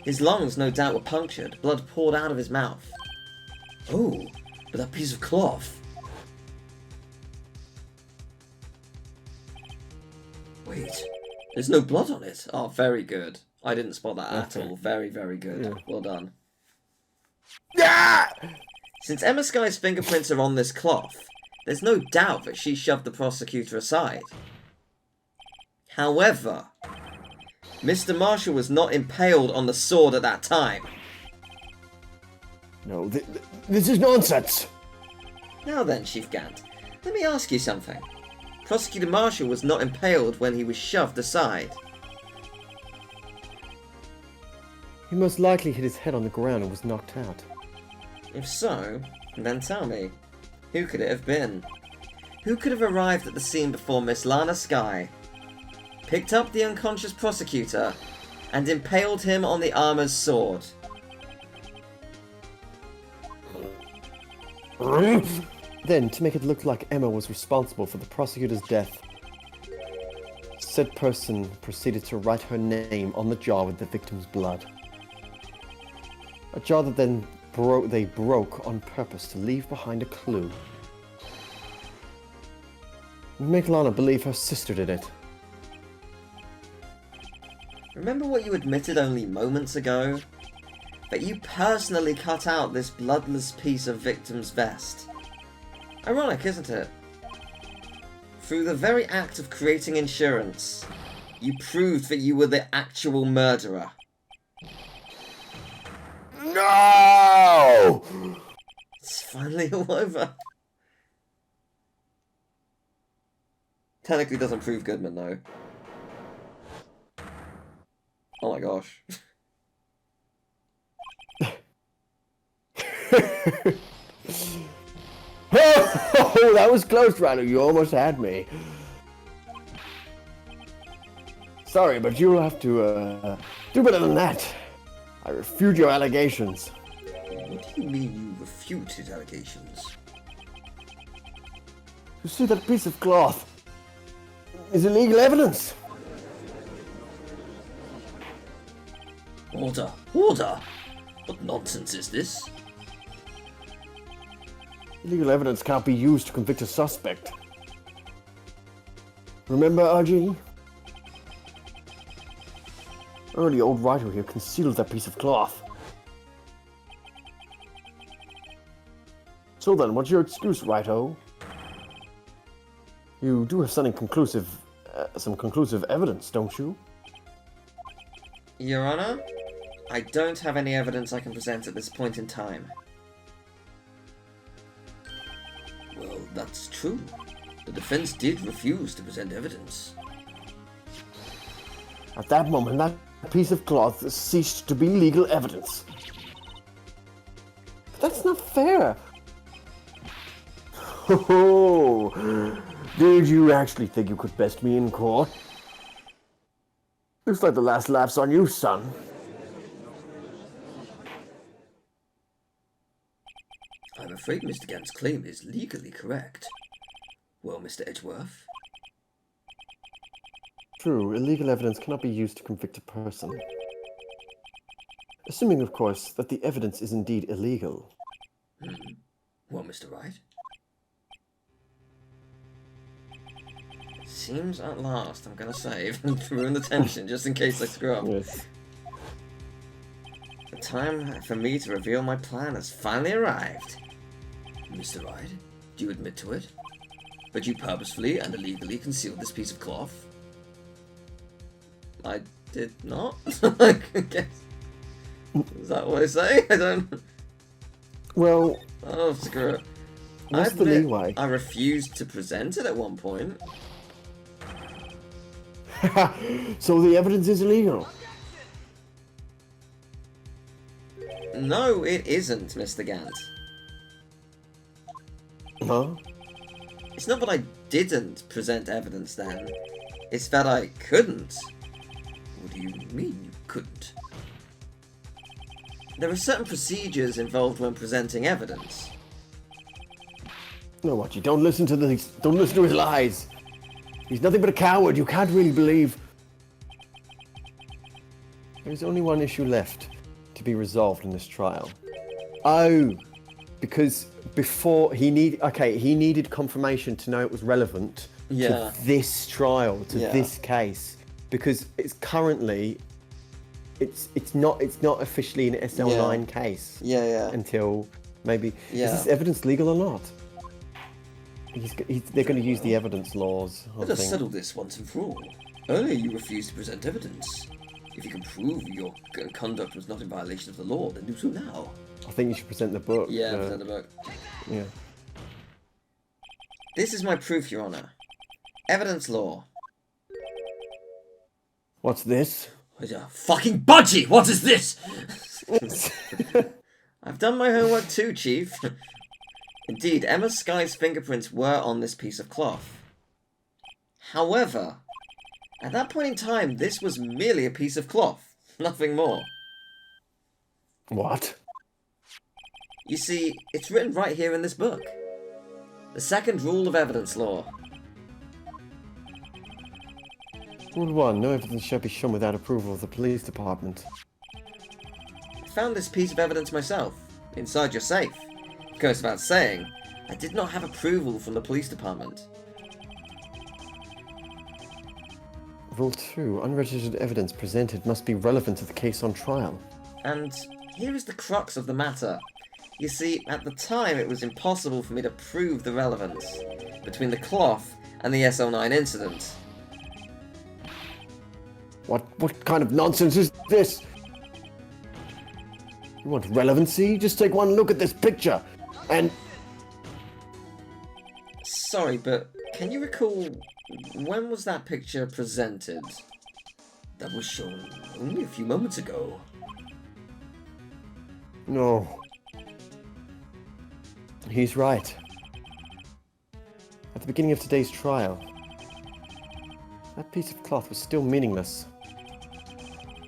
His lungs, no doubt, were punctured. Blood poured out of his mouth. Oh, but that piece of cloth. Wait, there's no blood on it. Oh, very good. I didn't spot that at Okay. all. Very, very good. Yeah. Well done. Yeah! Since Emma Skye's fingerprints are on this cloth, there's no doubt that she shoved the prosecutor aside. However, Mr. Marshall was not impaled on the sword at that time. No, this is nonsense. Now then, Chief Gant, let me ask you something. Prosecutor Marshall was not impaled when he was shoved aside. He most likely hit his head on the ground and was knocked out. If so, then tell me, who could it have been? Who could have arrived at the scene before Miss Lana Skye, picked up the unconscious prosecutor, and impaled him on the armor's sword? Then, to make it look like Emma was responsible for the prosecutor's death, said person proceeded to write her name on the jar with the victim's blood. A jar that then they broke on purpose to leave behind a clue. Make Lana believe her sister did it. Remember what you admitted only moments ago? That you personally cut out this bloodless piece of victim's vest. Ironic, isn't it? Through the very act of creating insurance, you proved that you were the actual murderer. No! It's finally all over. Technically doesn't prove Goodman, though. Oh my gosh. Oh, that was close, Ryder. You almost had me. Sorry, but you'll have to do better than that. I refute your allegations. What do you mean you refute his allegations? You see that piece of cloth is illegal evidence. Order! Order! What nonsense is this? Illegal evidence can't be used to convict a suspect. Remember, RG? Early old writer here concealed that piece of cloth. So then, what's your excuse, Righto? You do have something conclusive, some conclusive evidence, don't you? Your Honor, I don't have any evidence I can present at this point in time. Well, that's true. The defense did refuse to present evidence. At that moment, that piece of cloth ceased to be legal evidence. That's not fair. Oh, did you actually think you could best me in court? Looks like the last laugh's on you, son. I'm afraid Mr. Gant's claim is legally correct. Well, Mr. Edgeworth? True, illegal evidence cannot be used to convict a person. Assuming, of course, that the evidence is indeed illegal. Well, Mr. Wright? Seems at last I'm gonna save and ruin the tension just in case I screw up. Yes. The time for me to reveal my plan has finally arrived. Mr. Wright, do you admit to it? That you purposefully and illegally concealed this piece of cloth? I did not? I guess. Is that what I say? I don't... Well, Oh, screw it. what's I the admit leeway? I refused to present it at one point. So the evidence is illegal. No, it isn't, Mr. Gant. Huh? It's not that I didn't present evidence then. It's that I couldn't. What do you mean you couldn't? There are certain procedures involved when presenting evidence. No, what? You don't listen to his lies. He's nothing but a coward. You can't really believe. There's only one issue left to be resolved in this trial. Oh, because before he needed confirmation to know it was relevant Yeah. to this trial, to Yeah. this case, because it's currently it's not officially an SL9 case Yeah. until maybe Yeah. is this evidence legal or not? They're going to use the evidence laws. I Let us think. settle this once and for all. Earlier you refused to present evidence. If you can prove your conduct was not in violation of the law, then do so now. I think you should present the book. Yeah, present the book. Yeah. This is my proof, Your Honor. Evidence law. What's this? Fucking budgie! What is this? I've done my homework too, Chief. Indeed, Emma Sky's fingerprints were on this piece of cloth. However, at that point in time, this was merely a piece of cloth, nothing more. What? You see, it's written right here in this book. The second rule of evidence law. Rule 1. No evidence shall be shown without approval of the police department. I found this piece of evidence myself, inside your safe. Goes without saying, I did not have approval from the police department. Rule 2. Unregistered evidence presented must be relevant to the case on trial. And here is the crux of the matter. You see, at the time it was impossible for me to prove the relevance between the cloth and the SO9 incident. What kind of nonsense is this? You want relevancy? Just take one look at this picture, and... Sorry, but can you recall when was that picture presented? That was shown only a few moments ago. No. He's right. At the beginning of today's trial, that piece of cloth was still meaningless.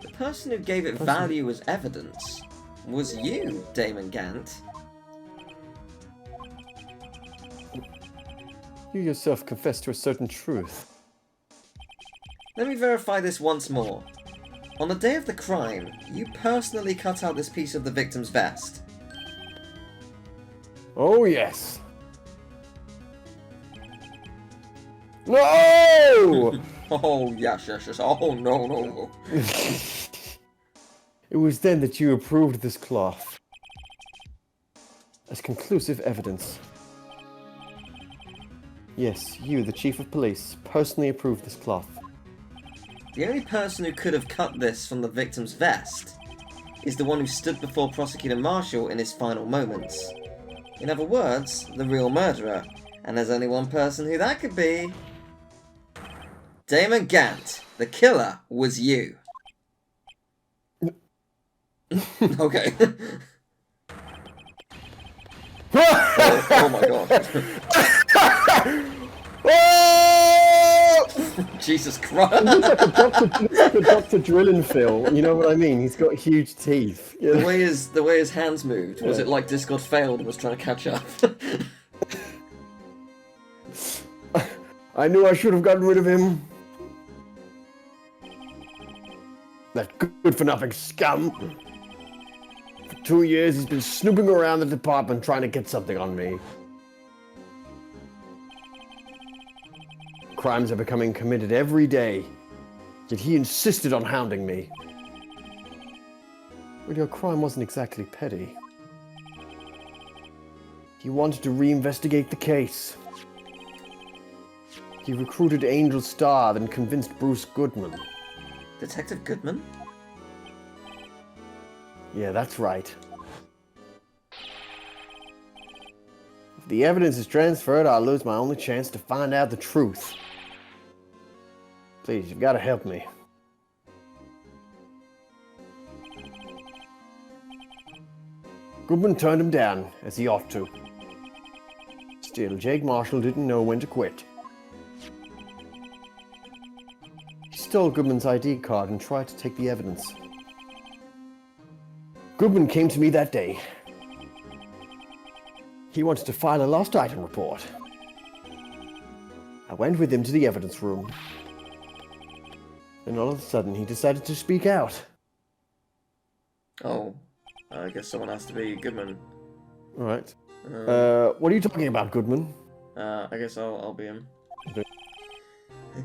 The person who gave it value as evidence was you, Damon Gant. You yourself confessed to a certain truth. Let me verify this once more. On the day of the crime, you personally cut out this piece of the victim's vest. Oh, yes. No! Oh, yes. Oh, no. It was then that you approved this cloth as conclusive evidence. Yes, you, the Chief of Police, personally approved this cloth. The only person who could have cut this from the victim's vest is the one who stood before Prosecutor Marshall in his final moments. In other words, the real murderer. And there's only one person who that could be. Damon Gant. The killer was you. Okay. oh my god. Jesus Christ. It's like a Dr. Drillin' Phil, you know what I mean? He's got huge teeth. The way his hands moved, was it like Discord failed and was trying to catch up? I knew I should have gotten rid of him. That good-for-nothing scum. For 2 years, he's been snooping around the department trying to get something on me. Crimes are becoming committed every day, yet he insisted on hounding me. But your crime wasn't exactly petty. He wanted to reinvestigate the case. He recruited Angel Starr, then convinced Bruce Goodman. Detective Goodman? Yeah, that's right. If the evidence is transferred, I'll lose my only chance to find out the truth. Please, you've got to help me. Goodman turned him down, as he ought to. Still, Jake Marshall didn't know when to quit. He stole Goodman's ID card and tried to take the evidence. Goodman came to me that day. He wanted to file a lost item report. I went with him to the evidence room. And all of a sudden, he decided to speak out. Oh, I guess someone has to be Goodman. All right. What are you talking about, Goodman? I guess I'll be him. Okay.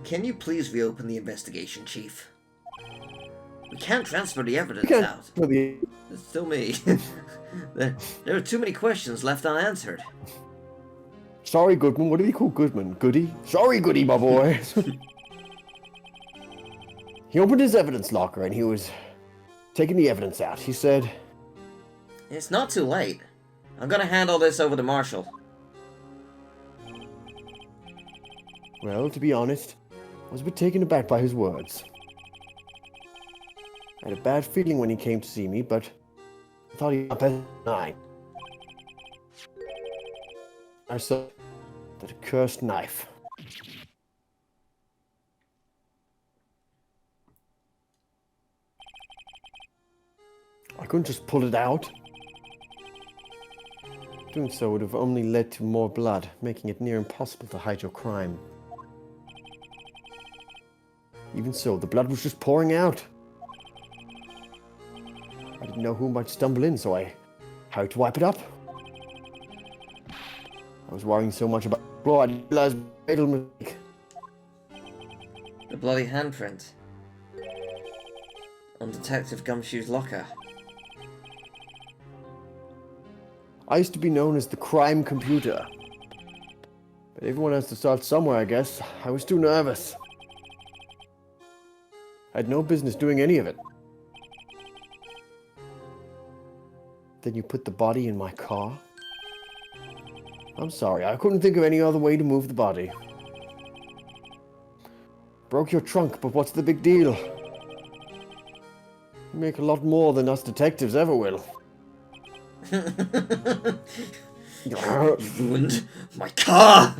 Can you please reopen the investigation, Chief? We can't transfer the evidence can't out. really- It's still me. there are too many questions left unanswered. Sorry, Goodman. What do you call Goodman? Goody? Sorry, Goody, my boy. He opened his evidence locker and he was taking the evidence out. He said, It's not too late. I'm gonna hand all this over to Marshall. well, to be honest, I was a bit taken aback by his words. I had a bad feeling when he came to see me, but I thought he was better than I. I saw that accursed knife. I couldn't just pull it out. Doing so would have only led to more blood, making it near impossible to hide your crime. Even so, the blood was just pouring out. I didn't know who might stumble in, so I hurried to wipe it up. I was worrying so much about blood, I didn't realize my fatal mistake. The bloody handprint. On Detective Gumshoe's locker. I used to be known as the crime computer. But everyone has to start somewhere, I guess. I was too nervous. I had no business doing any of it. Then you put the body in my car? I'm sorry, I couldn't think of any other way to move the body. Broke your trunk, but what's the big deal? You make a lot more than us detectives ever will. You ruined my car!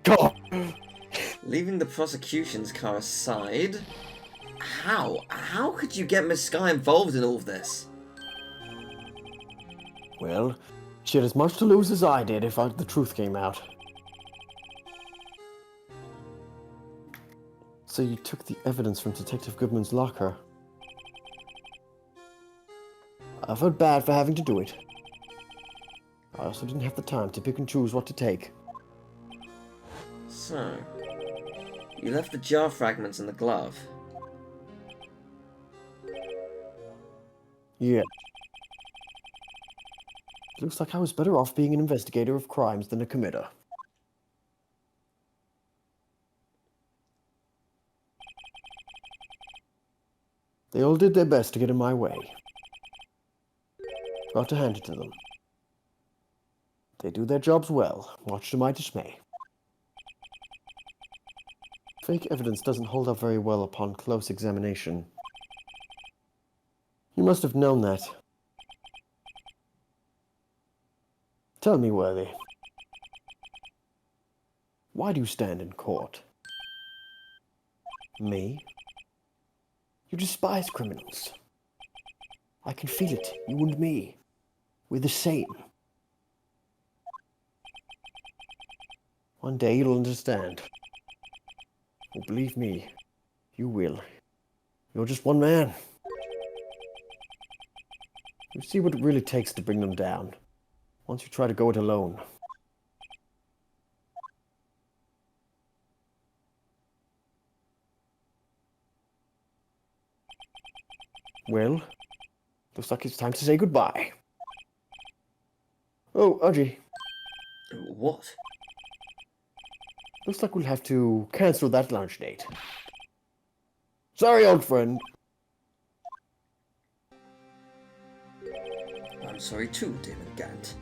God. Leaving the prosecution's car aside, how? How could you get Miss Sky involved in all of this? Well, she had as much to lose as I did if the truth came out. So you took the evidence from Detective Goodman's locker. I felt bad for having to do it. I also didn't have the time to pick and choose what to take. So, you left the jar fragments in the glove. Yeah. Looks like I was better off being an investigator of crimes than a committer. They all did their best to get in my way. Got to hand it to them. They do their jobs well, much to my dismay. Fake evidence doesn't hold up very well upon close examination. You must have known that. Tell me, Worthy. Why do you stand in court? Me? You despise criminals. I can feel it, you and me. We're the same. One day you'll understand. Oh, believe me, you will. You're just one man. You see what it really takes to bring them down, once you try to go it alone. Well, looks like it's time to say goodbye. Oh, Audrey. What? Looks like we'll have to cancel that lunch date. Sorry, old friend. I'm sorry too, Damon Gant.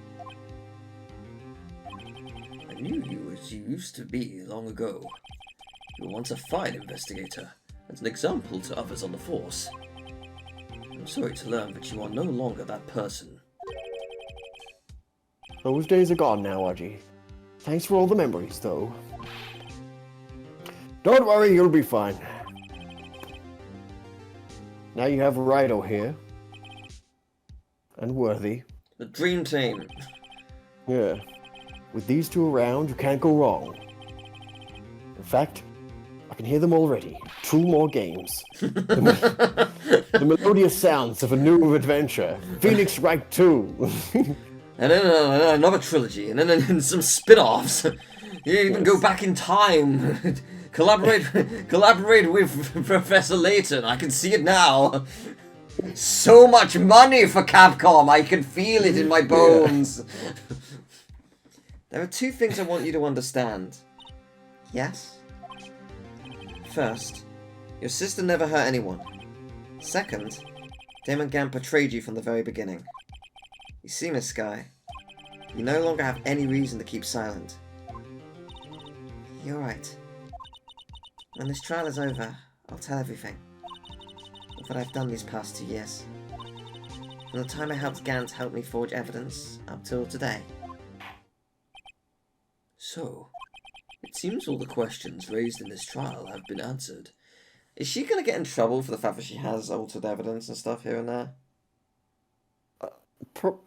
I knew you as you used to be long ago. You were once a fine investigator, and an example to others on the force. I'm sorry to learn that you are no longer that person. Those days are gone now, Audrey. Thanks for all the memories, though. Don't worry, you'll be fine. Now you have Wright here. And Worthy. The dream team. Yeah. With these two around, you can't go wrong. In fact, I can hear them already. 2 more games. The melodious sounds of a new adventure. Phoenix Wright 2. And then another trilogy, and then some spin-offs. You even go back in time. collaborate with Professor Layton. I can see it now. So much money for Capcom. I can feel it in my bones. There are 2 things I want you to understand. Yes? First, your sister never hurt anyone. Second, Damon Gant betrayed you from the very beginning. You see, Miss Sky, you no longer have any reason to keep silent. You're right. When this trial is over, I'll tell everything. What I've done these past 2 years. From the time I helped Gant help me forge evidence, up till today. So, it seems all the questions raised in this trial have been answered. Is she gonna get in trouble for the fact that she has altered evidence and stuff here and there?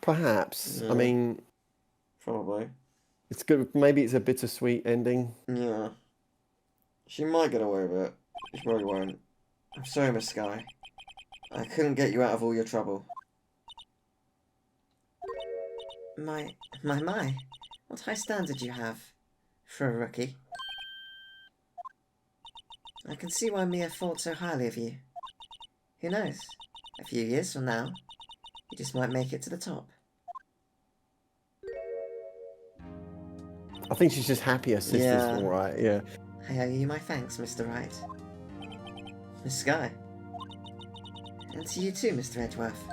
Perhaps. Yeah. I mean, Probably. it's good. Maybe it's a bittersweet ending. Yeah. She might get away with it. She probably won't. I'm sorry, Miss Sky. I couldn't get you out of all your trouble. My. What high standard you have for a rookie? I can see why Mia thought so highly of you. Who knows? A few years from now, you just might make it to the top. I think she's just happy her sister's Yeah. alright, yeah. I owe you my thanks, Mr. Wright. Miss Sky. And to you too, Mr. Edgeworth.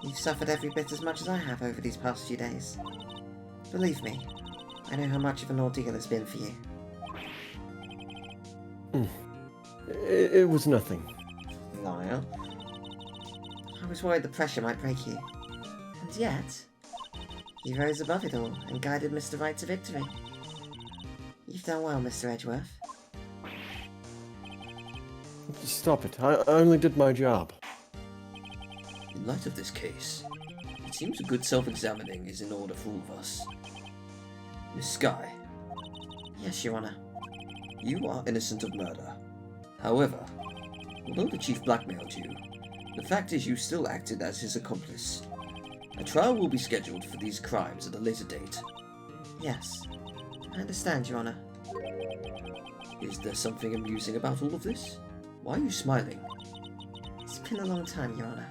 You've suffered every bit as much as I have over these past few days. Believe me, I know how much of an ordeal it's been for you. It was nothing. Liar. I was worried the pressure might break you. And yet, you rose above it all and guided Mr. Wright to victory. You've done well, Mr. Edgeworth. Stop it. I only did my job. In light of this case, it seems a good self-examining is in order for all of us. Miss Sky, Yes, Your Honor. you are innocent of murder. However, although the Chief blackmailed you, the fact is you still acted as his accomplice. A trial will be scheduled for these crimes at a later date. Yes. I understand, Your Honor. Is there something amusing about all of this? Why are you smiling? It's been a long time, Your Honor.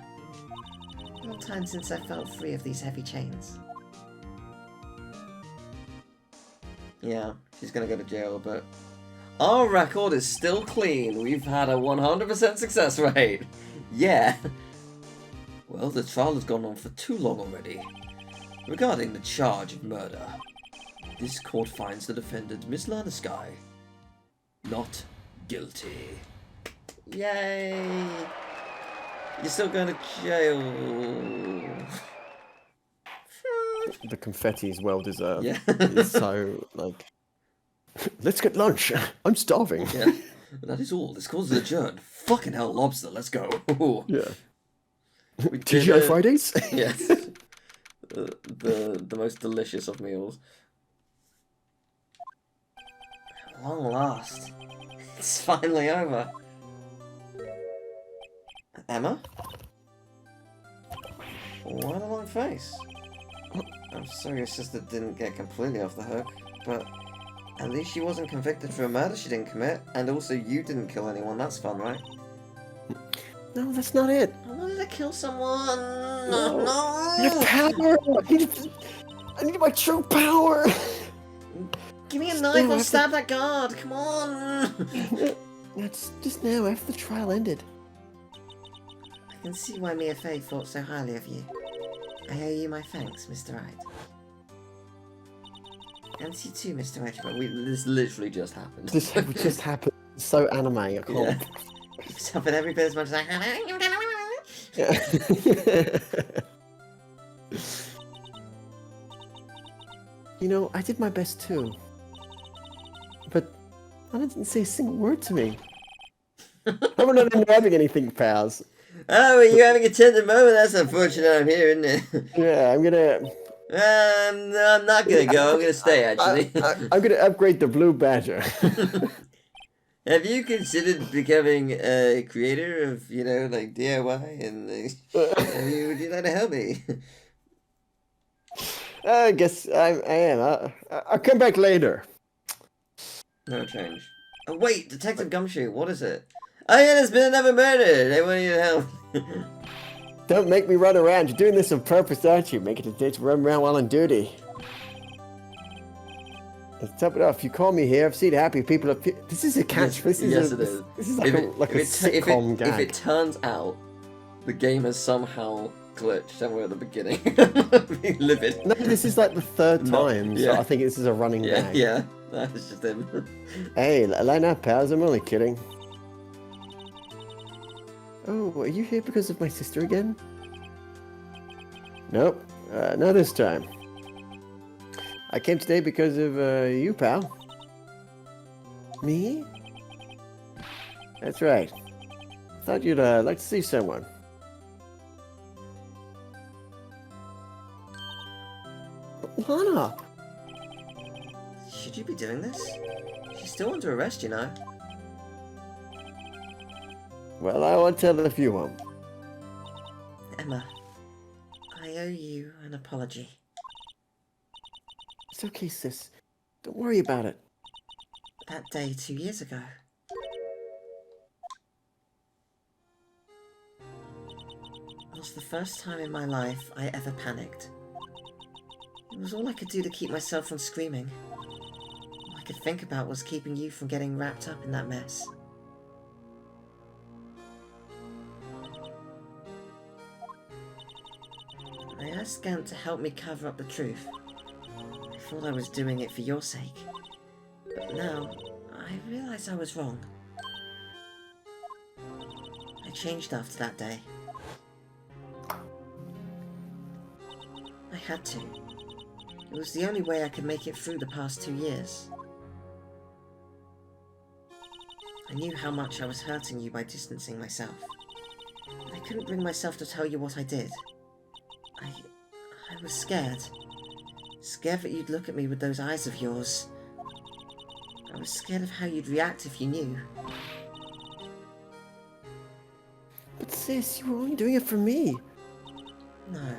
A long time since I felt free of these heavy chains. Yeah, she's gonna go to jail, but... Our record is still clean. We've had a 100% success rate. Yeah. Well, the trial has gone on for too long already. Regarding the charge of murder, this court finds the defendant, Miss Lana Sky, not guilty. Yay! You're still going to jail. The confetti is well deserved. Yeah. It's so, like... Let's get lunch. I'm starving. Yeah, that is all. This court is adjourned. Fucking hell, lobster, let's go. Yeah. We did TGI it. Fridays? Yes. The most delicious of meals. At long last. It's finally over. Emma? What a long face. I'm sorry your sister didn't get completely off the hook, but at least she wasn't convicted for a murder she didn't commit, and also you didn't kill anyone. That's fun, right? No, that's not it. I wanted to kill someone. No. No. Your power! I need my true power! Give me a Still knife. I'll have to- stab that guard. Come on. That's just now, after the trial ended. I can see why Mia Fey thought so highly of you. I owe you my thanks, Mr. Wright. And to you too, Mr. Edgeworth. This literally just happened. This just happened. It's so anime, I can't... Yeah. You've suffered every bit as much as I have. Yeah. You know, I did my best too. But Anna didn't say a single word to me. I'm not even having anything, pals. Oh, are you having a tender moment? That's unfortunate. I'm here, isn't it? Yeah, I'm gonna... No, I'm not gonna go. I'm gonna stay, actually. I'm gonna upgrade the Blue Badger. Have you considered becoming a creator of, you know, like DIY and would you like to help me? I guess I am. I'll come back later. No change. Oh, wait, Detective Gumshoe, what is it? Oh yeah, there's been another murder. They want you to help. Don't make me run around. You're doing this on purpose, aren't you? Making it to run around while on duty. Let's top it off. You call me here. I've seen happy people. This is a catch. Yes, This yes, is it is. This is like a sitcom gag. If it turns out the game has somehow glitched and we're at the beginning, be livid. No, this is like the third No, time, yeah. so I think this is a running Yeah, gag. yeah, that's just him. Hey, line up, pals. I'm only kidding. Oh, are you here because of my sister again? Nope, not this time. I came today because of you, pal. Me? That's right. Thought you'd like to see someone. Lana! Should you be doing this? She's still under arrest, you know. Well, I won't tell if you won't. Emma, I owe you an apology. It's okay, sis. Don't worry about it. That day 2 years ago. It was the first time in my life I ever panicked. It was all I could do to keep myself from screaming. All I could think about was keeping you from getting wrapped up in that mess. I asked Gant to help me cover up the truth. I thought I was doing it for your sake. But now, I realize I was wrong. I changed after that day. I had to. It was the only way I could make it through the past 2 years. I knew how much I was hurting you by distancing myself. But I couldn't bring myself to tell you what I did. I was scared. Scared that you'd look at me with those eyes of yours. I was scared of how you'd react if you knew. But sis, you were only doing it for me. No.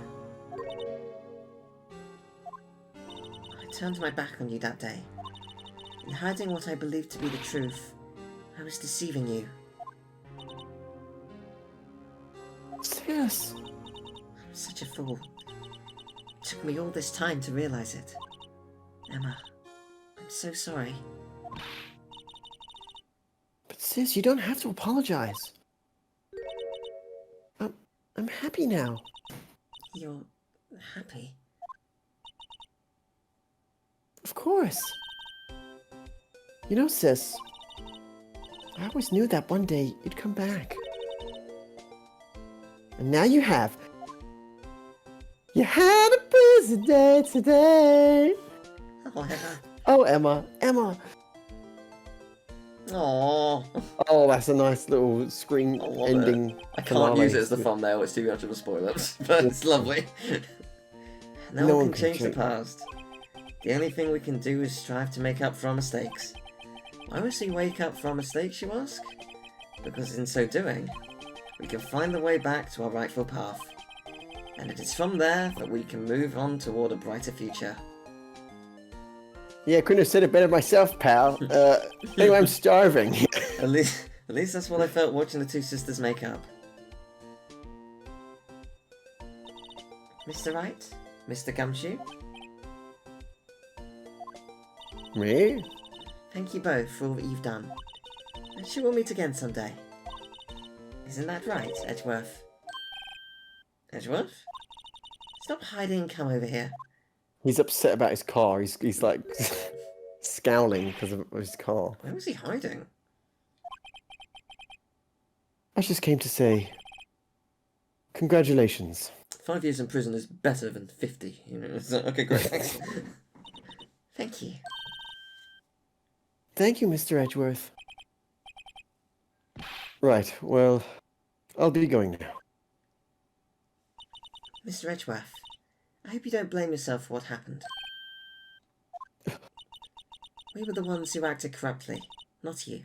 I turned my back on you that day. In hiding what I believed to be the truth, I was deceiving you. Sis. I'm such a fool. It took me all this time to realize it. Emma, I'm so sorry. But sis, you don't have to apologize. I'm happy now. You're happy? Of course. You know, sis, I always knew that one day you'd come back. And now you have. You had a busy day today. Oh, Emma. Oh, Emma. Emma. Aww. Oh, that's a nice little screen ending. I can't use it as the thumbnail, it's too much of a spoiler, but it's lovely. No one can change the past. The only thing we can do is strive to make up for our mistakes. Why must we wake up for our mistakes, you ask? Because in so doing, we can find the way back to our rightful path. And it is from there that we can move on toward a brighter future. Yeah, I couldn't have said it better myself, pal. Anyway, I'm starving. At least that's what I felt watching the two sisters make up. Mr. Wright? Mr. Gumshoe? Me? Thank you both for all that you've done. I'm sure we'll meet again someday. Isn't that right, Edgeworth? Edgeworth? Stop hiding and come over here. He's upset about his car. He's like scowling because of his car. Where was he hiding? I just came to say congratulations. 5 years in prison is better than 50, you know. So, okay, great, thanks. Thank you. Thank you, Mr. Edgeworth. Right, well, I'll be going now. Mr. Edgeworth, I hope you don't blame yourself for what happened. We were the ones who acted corruptly, not you.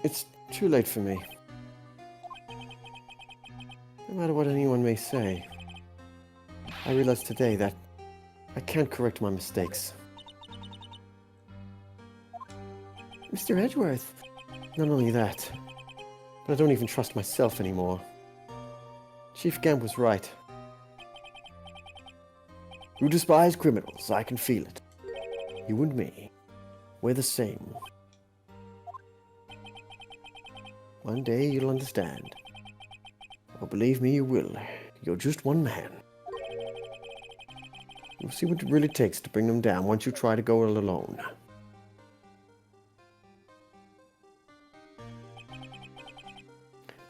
It's too late for me. No matter what anyone may say, I realize today that I can't correct my mistakes. Mr. Edgeworth, not only that, but I don't even trust myself anymore. Chief Gant was right. You despise criminals, I can feel it. You and me, we're the same. One day you'll understand. Oh, believe me, you will. You're just one man. You'll see what it really takes to bring them down once you try to go it alone.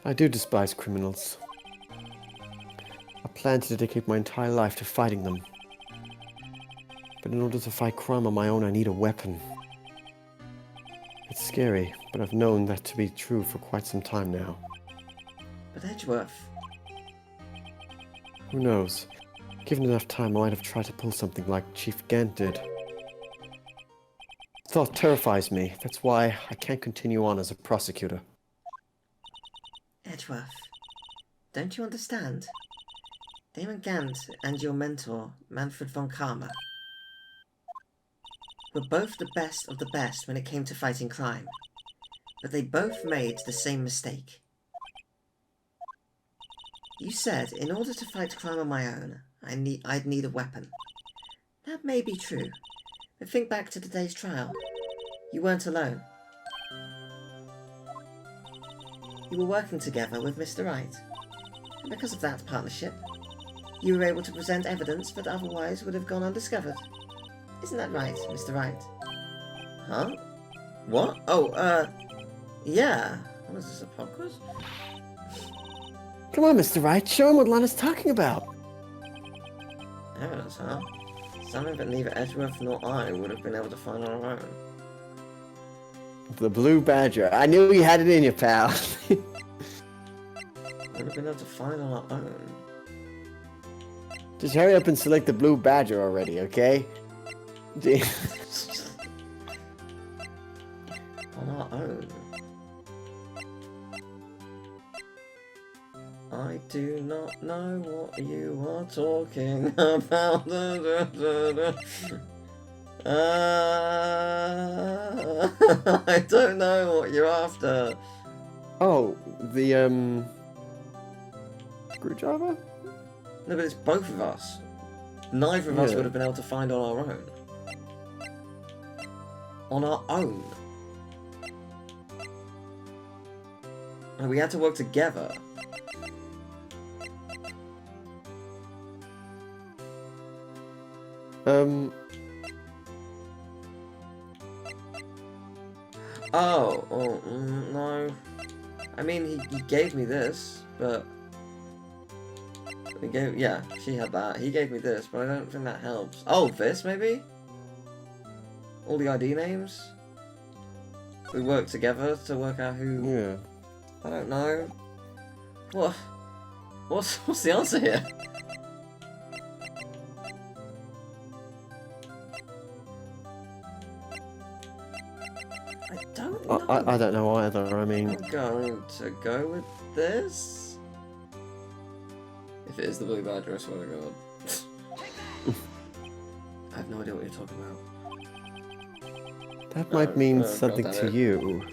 I do despise criminals. I plan to dedicate my entire life to fighting them. But in order to fight crime on my own, I need a weapon. It's scary, but I've known that to be true for quite some time now. But Edgeworth... Who knows? Given enough time, I might have tried to pull something like Chief Gant did. The thought terrifies me. That's why I can't continue on as a prosecutor. Edgeworth, don't you understand? Damon Gant and your mentor, Manfred von Karma, were both the best of the best when it came to fighting crime, but they both made the same mistake. You said in order to fight crime on my own, I'd need a weapon. That may be true, but think back to today's trial. You weren't alone. You were working together with Mr. Wright, and because of that partnership, you were able to present evidence that otherwise would have gone undiscovered. Isn't that right, Mr. Wright? Huh? What? Oh, yeah. What is this, a podcast? Come on, Mr. Wright, show him what Lana's talking about. Evidence, huh? Something that neither Edgeworth nor I would have been able to find on our own. The Blue Badger. I knew you had it in you, pal. Would have been able to find on our own. Just hurry up and select the Blue Badger already, okay? Gee. On our own. I do not know what you are talking about. I don't know what you're after. Oh, the, screwdriver? No, but it's both of us. Neither of us Yeah. would have been able to find on our own. On our own. And we had to work together. No. I mean, he gave me this, but... Yeah, she had that. He gave me this, but I don't think that helps. Oh, this, maybe? All the ID names? We worked together to work out who... Yeah. I don't know. What's the answer here? I don't know. I don't know either, I mean... I'm going to go with this. If it is the Blue Badger, I swear to God. I have no idea what you're talking about. That might mean God something damn to it. you.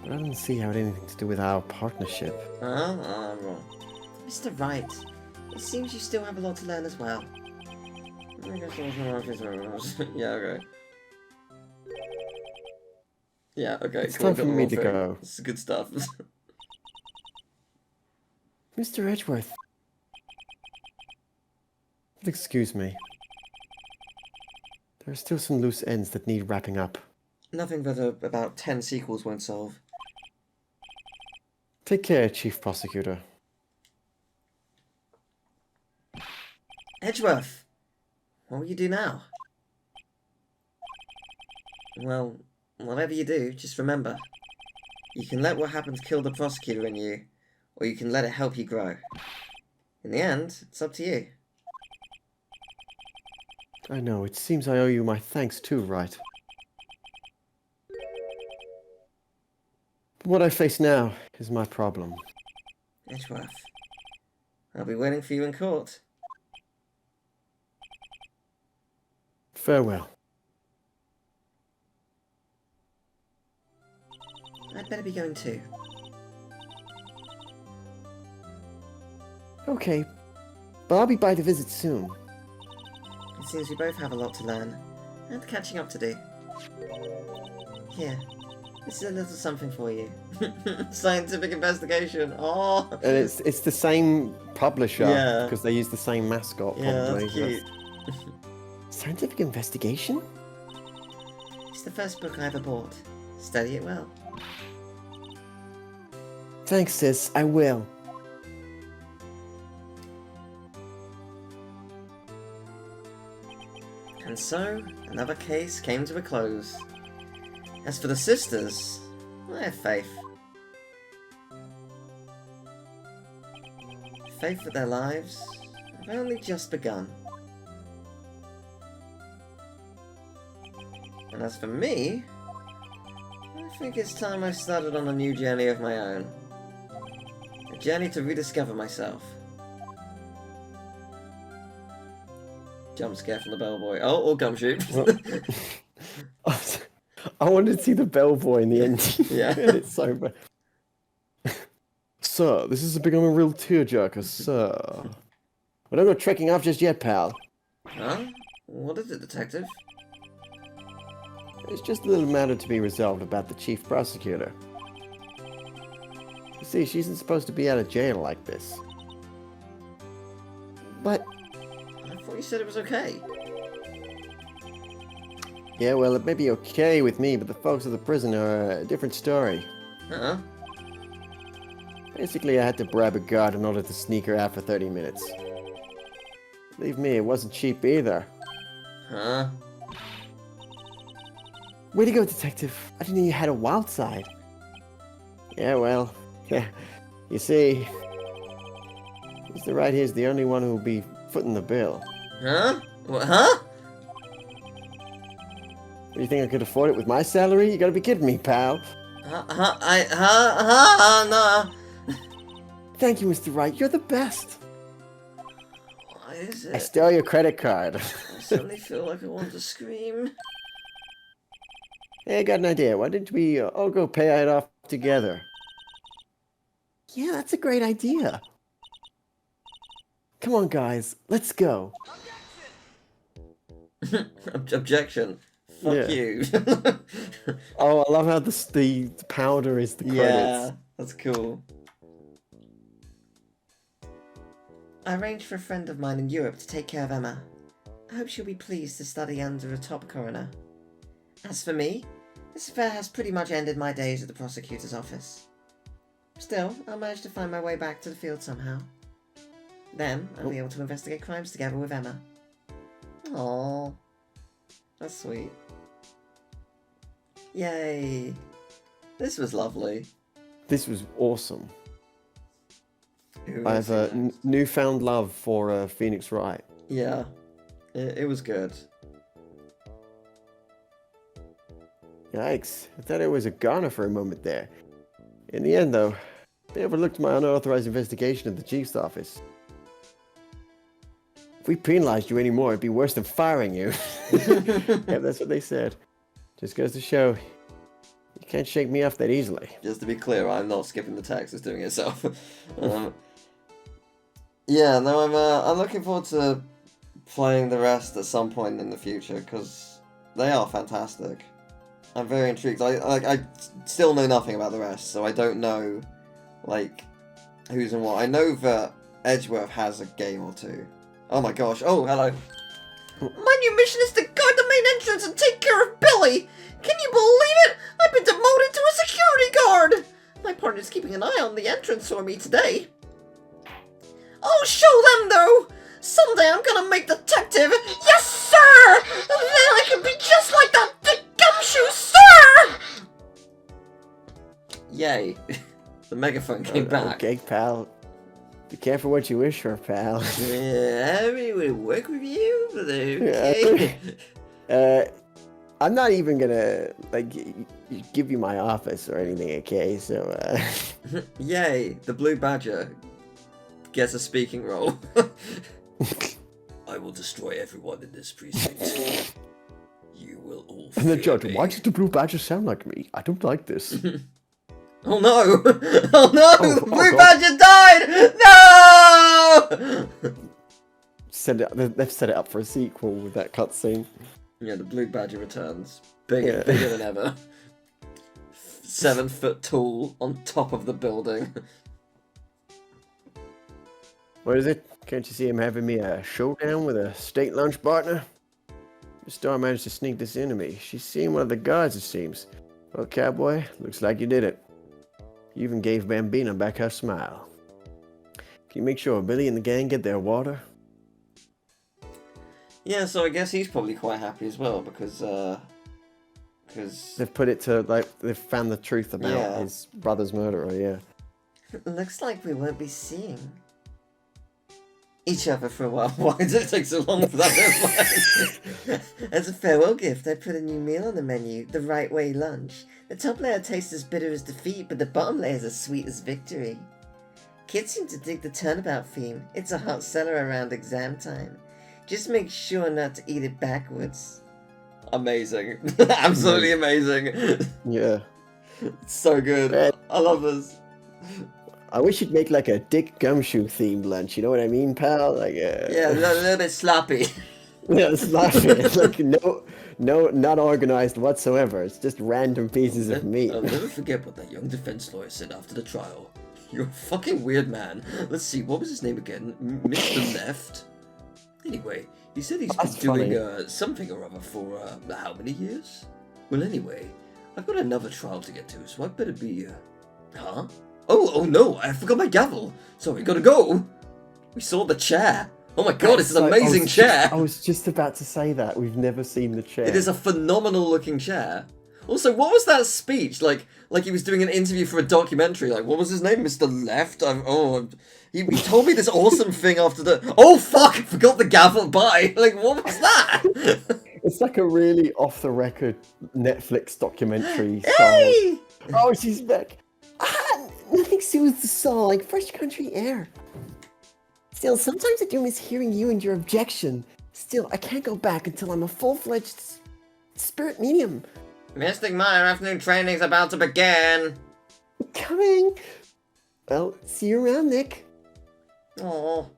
But I don't see how it had anything to do with our partnership. I'm wrong. Mr. Wright, it seems you still have a lot to learn as well. Yeah, okay. Yeah, okay. It's cool, time for got the me wrong to thing. go. This is good stuff. Mr. Edgeworth. Excuse me. There are still some loose ends that need wrapping up. Nothing that about 10 sequels won't solve. Take care, Chief Prosecutor. Edgeworth! What will you do now? Well, whatever you do, just remember. You can let what happened kill the prosecutor in you, or you can let it help you grow. In the end, it's up to you. I know, it seems I owe you my thanks too, Wright. But what I face now is my problem. Edgeworth, I'll be waiting for you in court. Farewell. I'd better be going too. Okay, but I'll be by to visit soon. It seems we both have a lot to learn, and catching up to do. Here, this is a little something for you. Scientific investigation. Oh. And it's the same publisher, Yeah. because they use the same mascot, Yeah, probably. that's cute. Scientific investigation? It's the first book I ever bought. Study it well. Thanks, sis, I will. And so, another case came to a close. As for the sisters, I have faith. Faith that their lives have only just begun. And as for me, I think it's time I started on a new journey of my own. A journey to rediscover myself. Jump scare from the bellboy. Oh, or Gumshoe. I wanted to see the bellboy in the ending. Yeah. It's so bad. Sir, this is becoming a real tearjerker, sir. We don't go trekking off just yet, pal. Huh? What is it, detective? It's just a little matter to be resolved about the chief prosecutor. You see, she isn't supposed to be out of jail like this. But, I thought you said it was okay. yeah, well, it may be okay with me, but the folks at the prison are a different story. Uh-huh. Basically, I had to bribe a guard in order to sneak her out for 30 minutes. Believe me, it wasn't cheap either. Huh? Way to go, detective. I didn't know you had a wild side. Yeah, well, yeah. You see, Mr. Wright here's the only one who will be footing the bill. Huh? What, huh? Do you think I could afford it with my salary? You gotta be kidding me, pal. No. Thank you, Mr. Wright. You're the best. What is I it? stole your credit card. I suddenly feel like I want to scream. Hey, I got an idea. Why didn't we all go pay it off together? Yeah, that's a great idea. Come on, guys. Let's go. Objection. Fuck Yeah. you. Oh, I love how the powder is the credits. Yeah, that's cool. I arranged for a friend of mine in Europe to take care of Emma. I hope she'll be pleased to study under a top coroner. As for me, this affair has pretty much ended my days at the prosecutor's office. Still, I'll manage to find my way back to the field somehow. Then, I'll be able to investigate crimes together with Emma. Aww. That's sweet. Yay. This was lovely. This was awesome. Who I is have a it? newfound love for Phoenix Wright. Yeah. It was good. Yikes. I thought it was a goner for a moment there. In the end, though, they overlooked my unauthorized investigation at the chief's office. If we penalized you anymore, it'd be worse than firing you. Yeah, that's what they said. Just goes to show, you can't shake me off that easily. Just to be clear, I'm not skipping the text, it's doing it itself. Yeah, no, I'm looking forward to playing the rest at some point in the future, because they are fantastic. I'm very intrigued. I still know nothing about the rest, so I don't know, like, who's and what. I know that Edgeworth has a game or two. Oh my gosh. Oh, hello. My new mission is to guard the main entrance and take care of Billy! Can you believe it? I've been demoted to a security guard! My partner's keeping an eye on the entrance for me today. I'll show them, though! Someday I'm gonna make detective! Yes, sir! And then I can be just like that gumshoe, sir! Yay. The megaphone came back. Okay, pal. Be careful what you wish for, pal. Yeah, I really would work with you, but okay. I'm not even gonna, like, give you my office or anything, okay? So, Yay, the Blue Badger gets a speaking role. I will destroy everyone in this precinct. You will all And the fear judge, me. why did the Blue Badger sound like me? I don't like this. Oh no! Oh no! Oh, The Blue God. Badger died! No! They've set it up for a sequel with that cutscene. Yeah, the Blue Badger returns. Bigger, Yeah. bigger than ever. 7 foot tall on top of the building. What is it? Can't you see him having me a showdown with a state lunch partner? Miss Star managed to sneak this into me. She's seen one of the guards, it seems. Well, cowboy, looks like you did it. You even gave Bambina back her smile. Can you make sure Billy and the gang get their water? Yeah, so I guess he's probably quite happy as well, because They've put it to, like, they've found the truth about Yeah. his brother's murderer, yeah. looks like we won't be seeing each other for a while. Why did it take so long for that deadline? As a farewell gift, I put a new meal on the menu, the Right Way lunch. The top layer tastes as bitter as defeat, but the bottom layer is as sweet as victory. Kids seem to dig the turnabout theme. It's a hot seller around exam time. Just make sure not to eat it backwards. Amazing. Absolutely amazing. Yeah. It's so good. I love this. I wish you'd make like a Dick Gumshoe themed lunch. You know what I mean, pal? Like Yeah, a little bit sloppy. Yeah, it's not it's like not organized whatsoever. It's just random pieces of meat. I'll never forget what that young defense lawyer said after the trial. You're a fucking weird man. Let's see, what was his name again? Mr. Left? Anyway, he said he's That's been doing funny. something or other for how many years? Well, anyway, I've got another trial to get to, so I better be. Huh? Oh no! I forgot my gavel. Sorry, gotta go. We saw the chair. Oh my god, it's an amazing chair. I was just about to say that. We've never seen the chair. It is a phenomenal looking chair. Also, what was that speech? Like he was doing an interview for a documentary. Like, what was his name? Mr. Left? He told me this awesome thing after the... Oh, fuck! I forgot the gavel. Bye! Like, what was that? It's like a really off-the-record Netflix documentary style. Hey! Oh, she's back. Nothing soothes the soul like fresh country air. Still, sometimes I do miss hearing you and your objection. Still, I can't go back until I'm a full-fledged spirit medium. Mystic Mire afternoon training's about to begin. Coming. Well, see you around, Nick. Oh,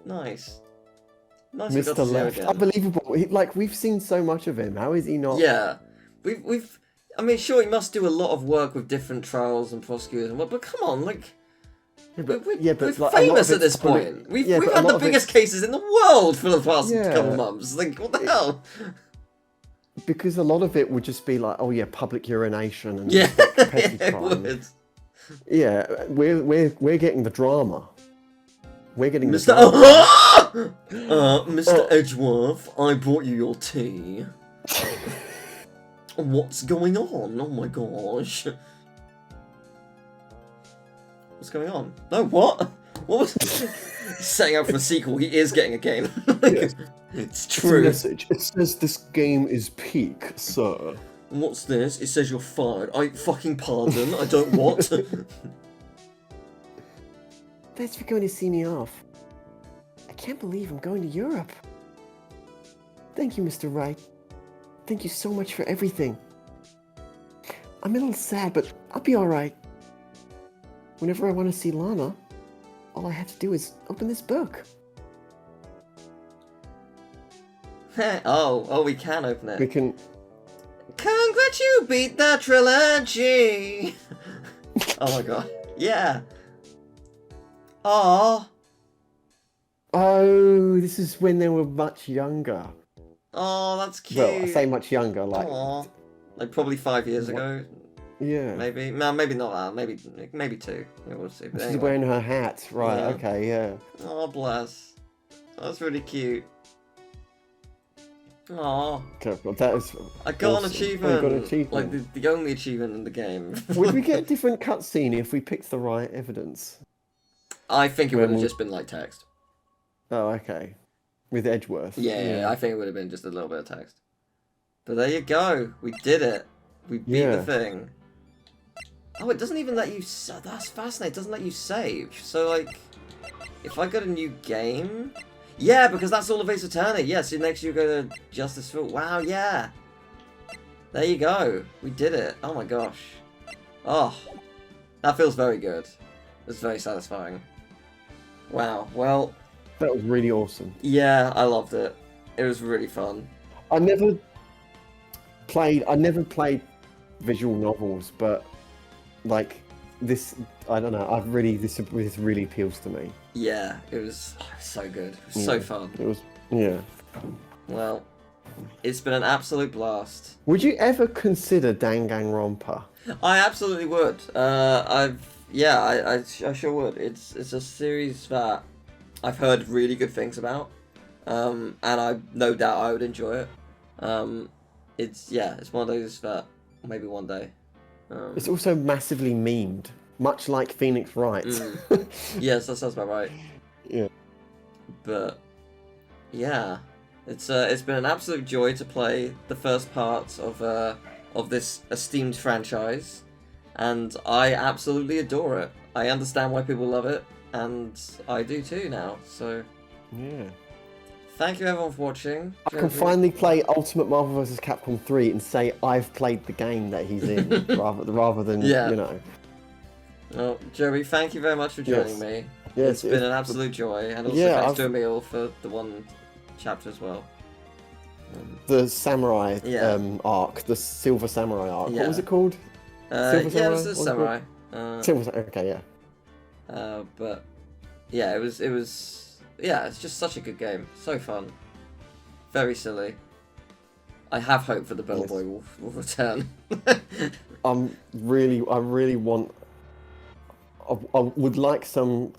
nice. Nice we got Mr. to see him Left. again. Unbelievable. We've seen so much of him. How is he not? Yeah, we've. I mean, sure, he must do a lot of work with different trials and prosecutors and what, but come on, like. We're like, a lot famous of at this it's probably- point. We've but a had lot the of biggest it's- cases in the world for the past Yeah. couple months. Like, what the hell? Because a lot of it would just be like, oh yeah, public urination and Yeah, petty it crime. would. Yeah, we're getting the drama. We're getting the Mr. drama. Mr. Edgeworth, I brought you your tea. What's going on? Oh my gosh. What's going on? No, what? What was... Setting up for a sequel, he is getting a game. Yes. It's It's a true. message. It says this game is peak, sir. What's this? It says you're fired. I fucking pardon. I don't what? Thanks for going to see me off. I can't believe I'm going to Europe. Thank you, Mr. Wright. Thank you so much for everything. I'm a little sad, but I'll be alright. Whenever I want to see Lana, all I have to do is open this book. oh, we can open it. We can... Congrats, you beat the trilogy! Oh my god. Yeah. Aww. Oh, this is when they were much younger. Oh, that's cute. Well, I say much younger, like... Aww. Like probably 5 years What? ago. Yeah. Maybe. No, maybe not that. Maybe 2. Yeah, we'll see. But She's anyway. wearing her hat. Right, Yeah. okay, yeah. Oh, bless. That's really cute. Aw. Okay, well, that is... I got an awesome. achievement. I got an achievement. Like the only achievement in the game. Would we get a different cutscene if we picked the right evidence? I think it would have When we- just been like text. Oh, okay. With Edgeworth. Yeah, I think it would have been just a little bit of text. But there you go. We did it. We beat Yeah. the thing. Oh, it doesn't even let you... That's fascinating. It doesn't let you save. So, like, if I got a new game... Yeah, because that's all of Ace Attorney. Yeah, so next you go to Justice for... Wow, yeah. There you go. We did it. Oh my gosh. Oh. That feels very good. It's very satisfying. Wow. Well, That was really awesome. yeah, I loved it. It was really fun. I never played visual novels, but like this, I don't know. This really appeals to me. Yeah, it was so good. It was so Yeah. fun. It was, yeah. Well, it's been an absolute blast. Would you ever consider Danganronpa? I absolutely would. I sure would. It's a series that I've heard really good things about, and I no doubt I would enjoy it. It's one of those that maybe one day. It's also massively memed, much like Phoenix Wright. Yes, that sounds about right. Yeah. But yeah, it's been an absolute joy to play the first part of this esteemed franchise, and I absolutely adore it. I understand why people love it, and I do too now. So Yeah. thank you everyone for watching. I can finally play Ultimate Marvel vs. Capcom 3 and say I've played the game that he's in, rather than, Yeah. you know. Well, Joey, thank you very much for joining me. Yes, It's been an absolute joy, and also Yeah, thanks to Emil for the one chapter as well. The Samurai Yeah. arc, the Silver Samurai arc. Yeah. What was it called? Silver Yeah, it was Samurai? the What was it Samurai. Silver, okay, yeah. But yeah, it was yeah, it's just such a good game, so fun, very silly. I have hope for the Bellboy will return. I really want. I would like some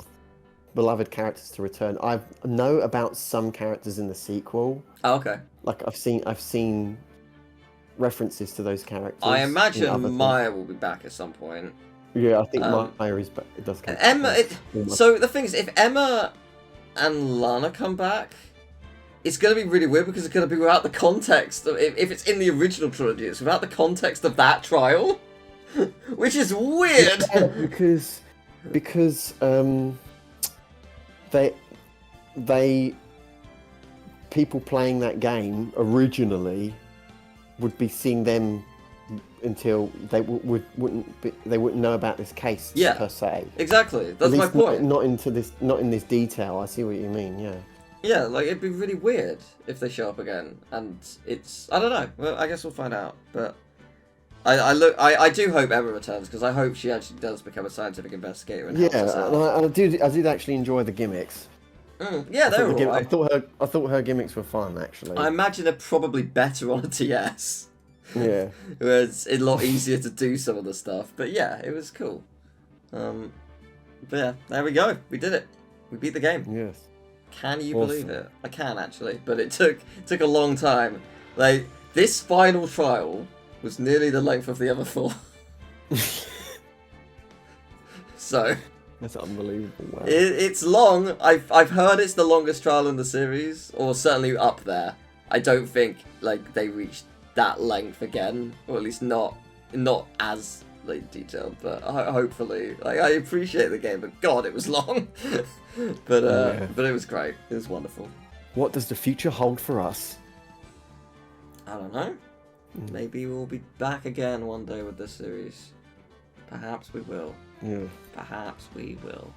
beloved characters to return. I know about some characters in the sequel. Oh, okay. Like I've seen references to those characters. I in imagine other things. Maya will be back at some point. Yeah, I think Maya is, but it does come back. So the thing is, if Emma and Lana come back, it's going to be really weird because it's going to be without the context of, if it's in the original trilogy, it's without the context of that trial, which is weird. Yeah, because they people playing that game originally would be seeing them until they wouldn't know about this case per se. Exactly. That's At my least point. Not in this detail. I see what you mean. Yeah. Yeah, like it'd be really weird if they show up again, and it's I don't know. Well, I guess we'll find out. But I do hope Emma returns because I hope she actually does become a scientific investigator and helps us out. And I did actually enjoy the gimmicks. Yeah, they were alright. I thought her gimmicks were fun actually. I imagine they're probably better on a TS. Yeah. Where it's a lot easier to do some of the stuff. But yeah, it was cool. But yeah, there we go. We did it. We beat the game. Yes. Can you believe it? I can actually, but it took a long time. Like this final trial was nearly the length of the other 4. So that's unbelievable. Wow. it's long. I've heard it's the longest trial in the series, or certainly up there. I don't think like they reached that length again, or at least not as like detailed. But hopefully, like I appreciate the game, but God, it was long. But it was great. It was wonderful. What does the future hold for us? I don't know. Maybe we'll be back again one day with this series. Perhaps we will. Yeah. Perhaps we will.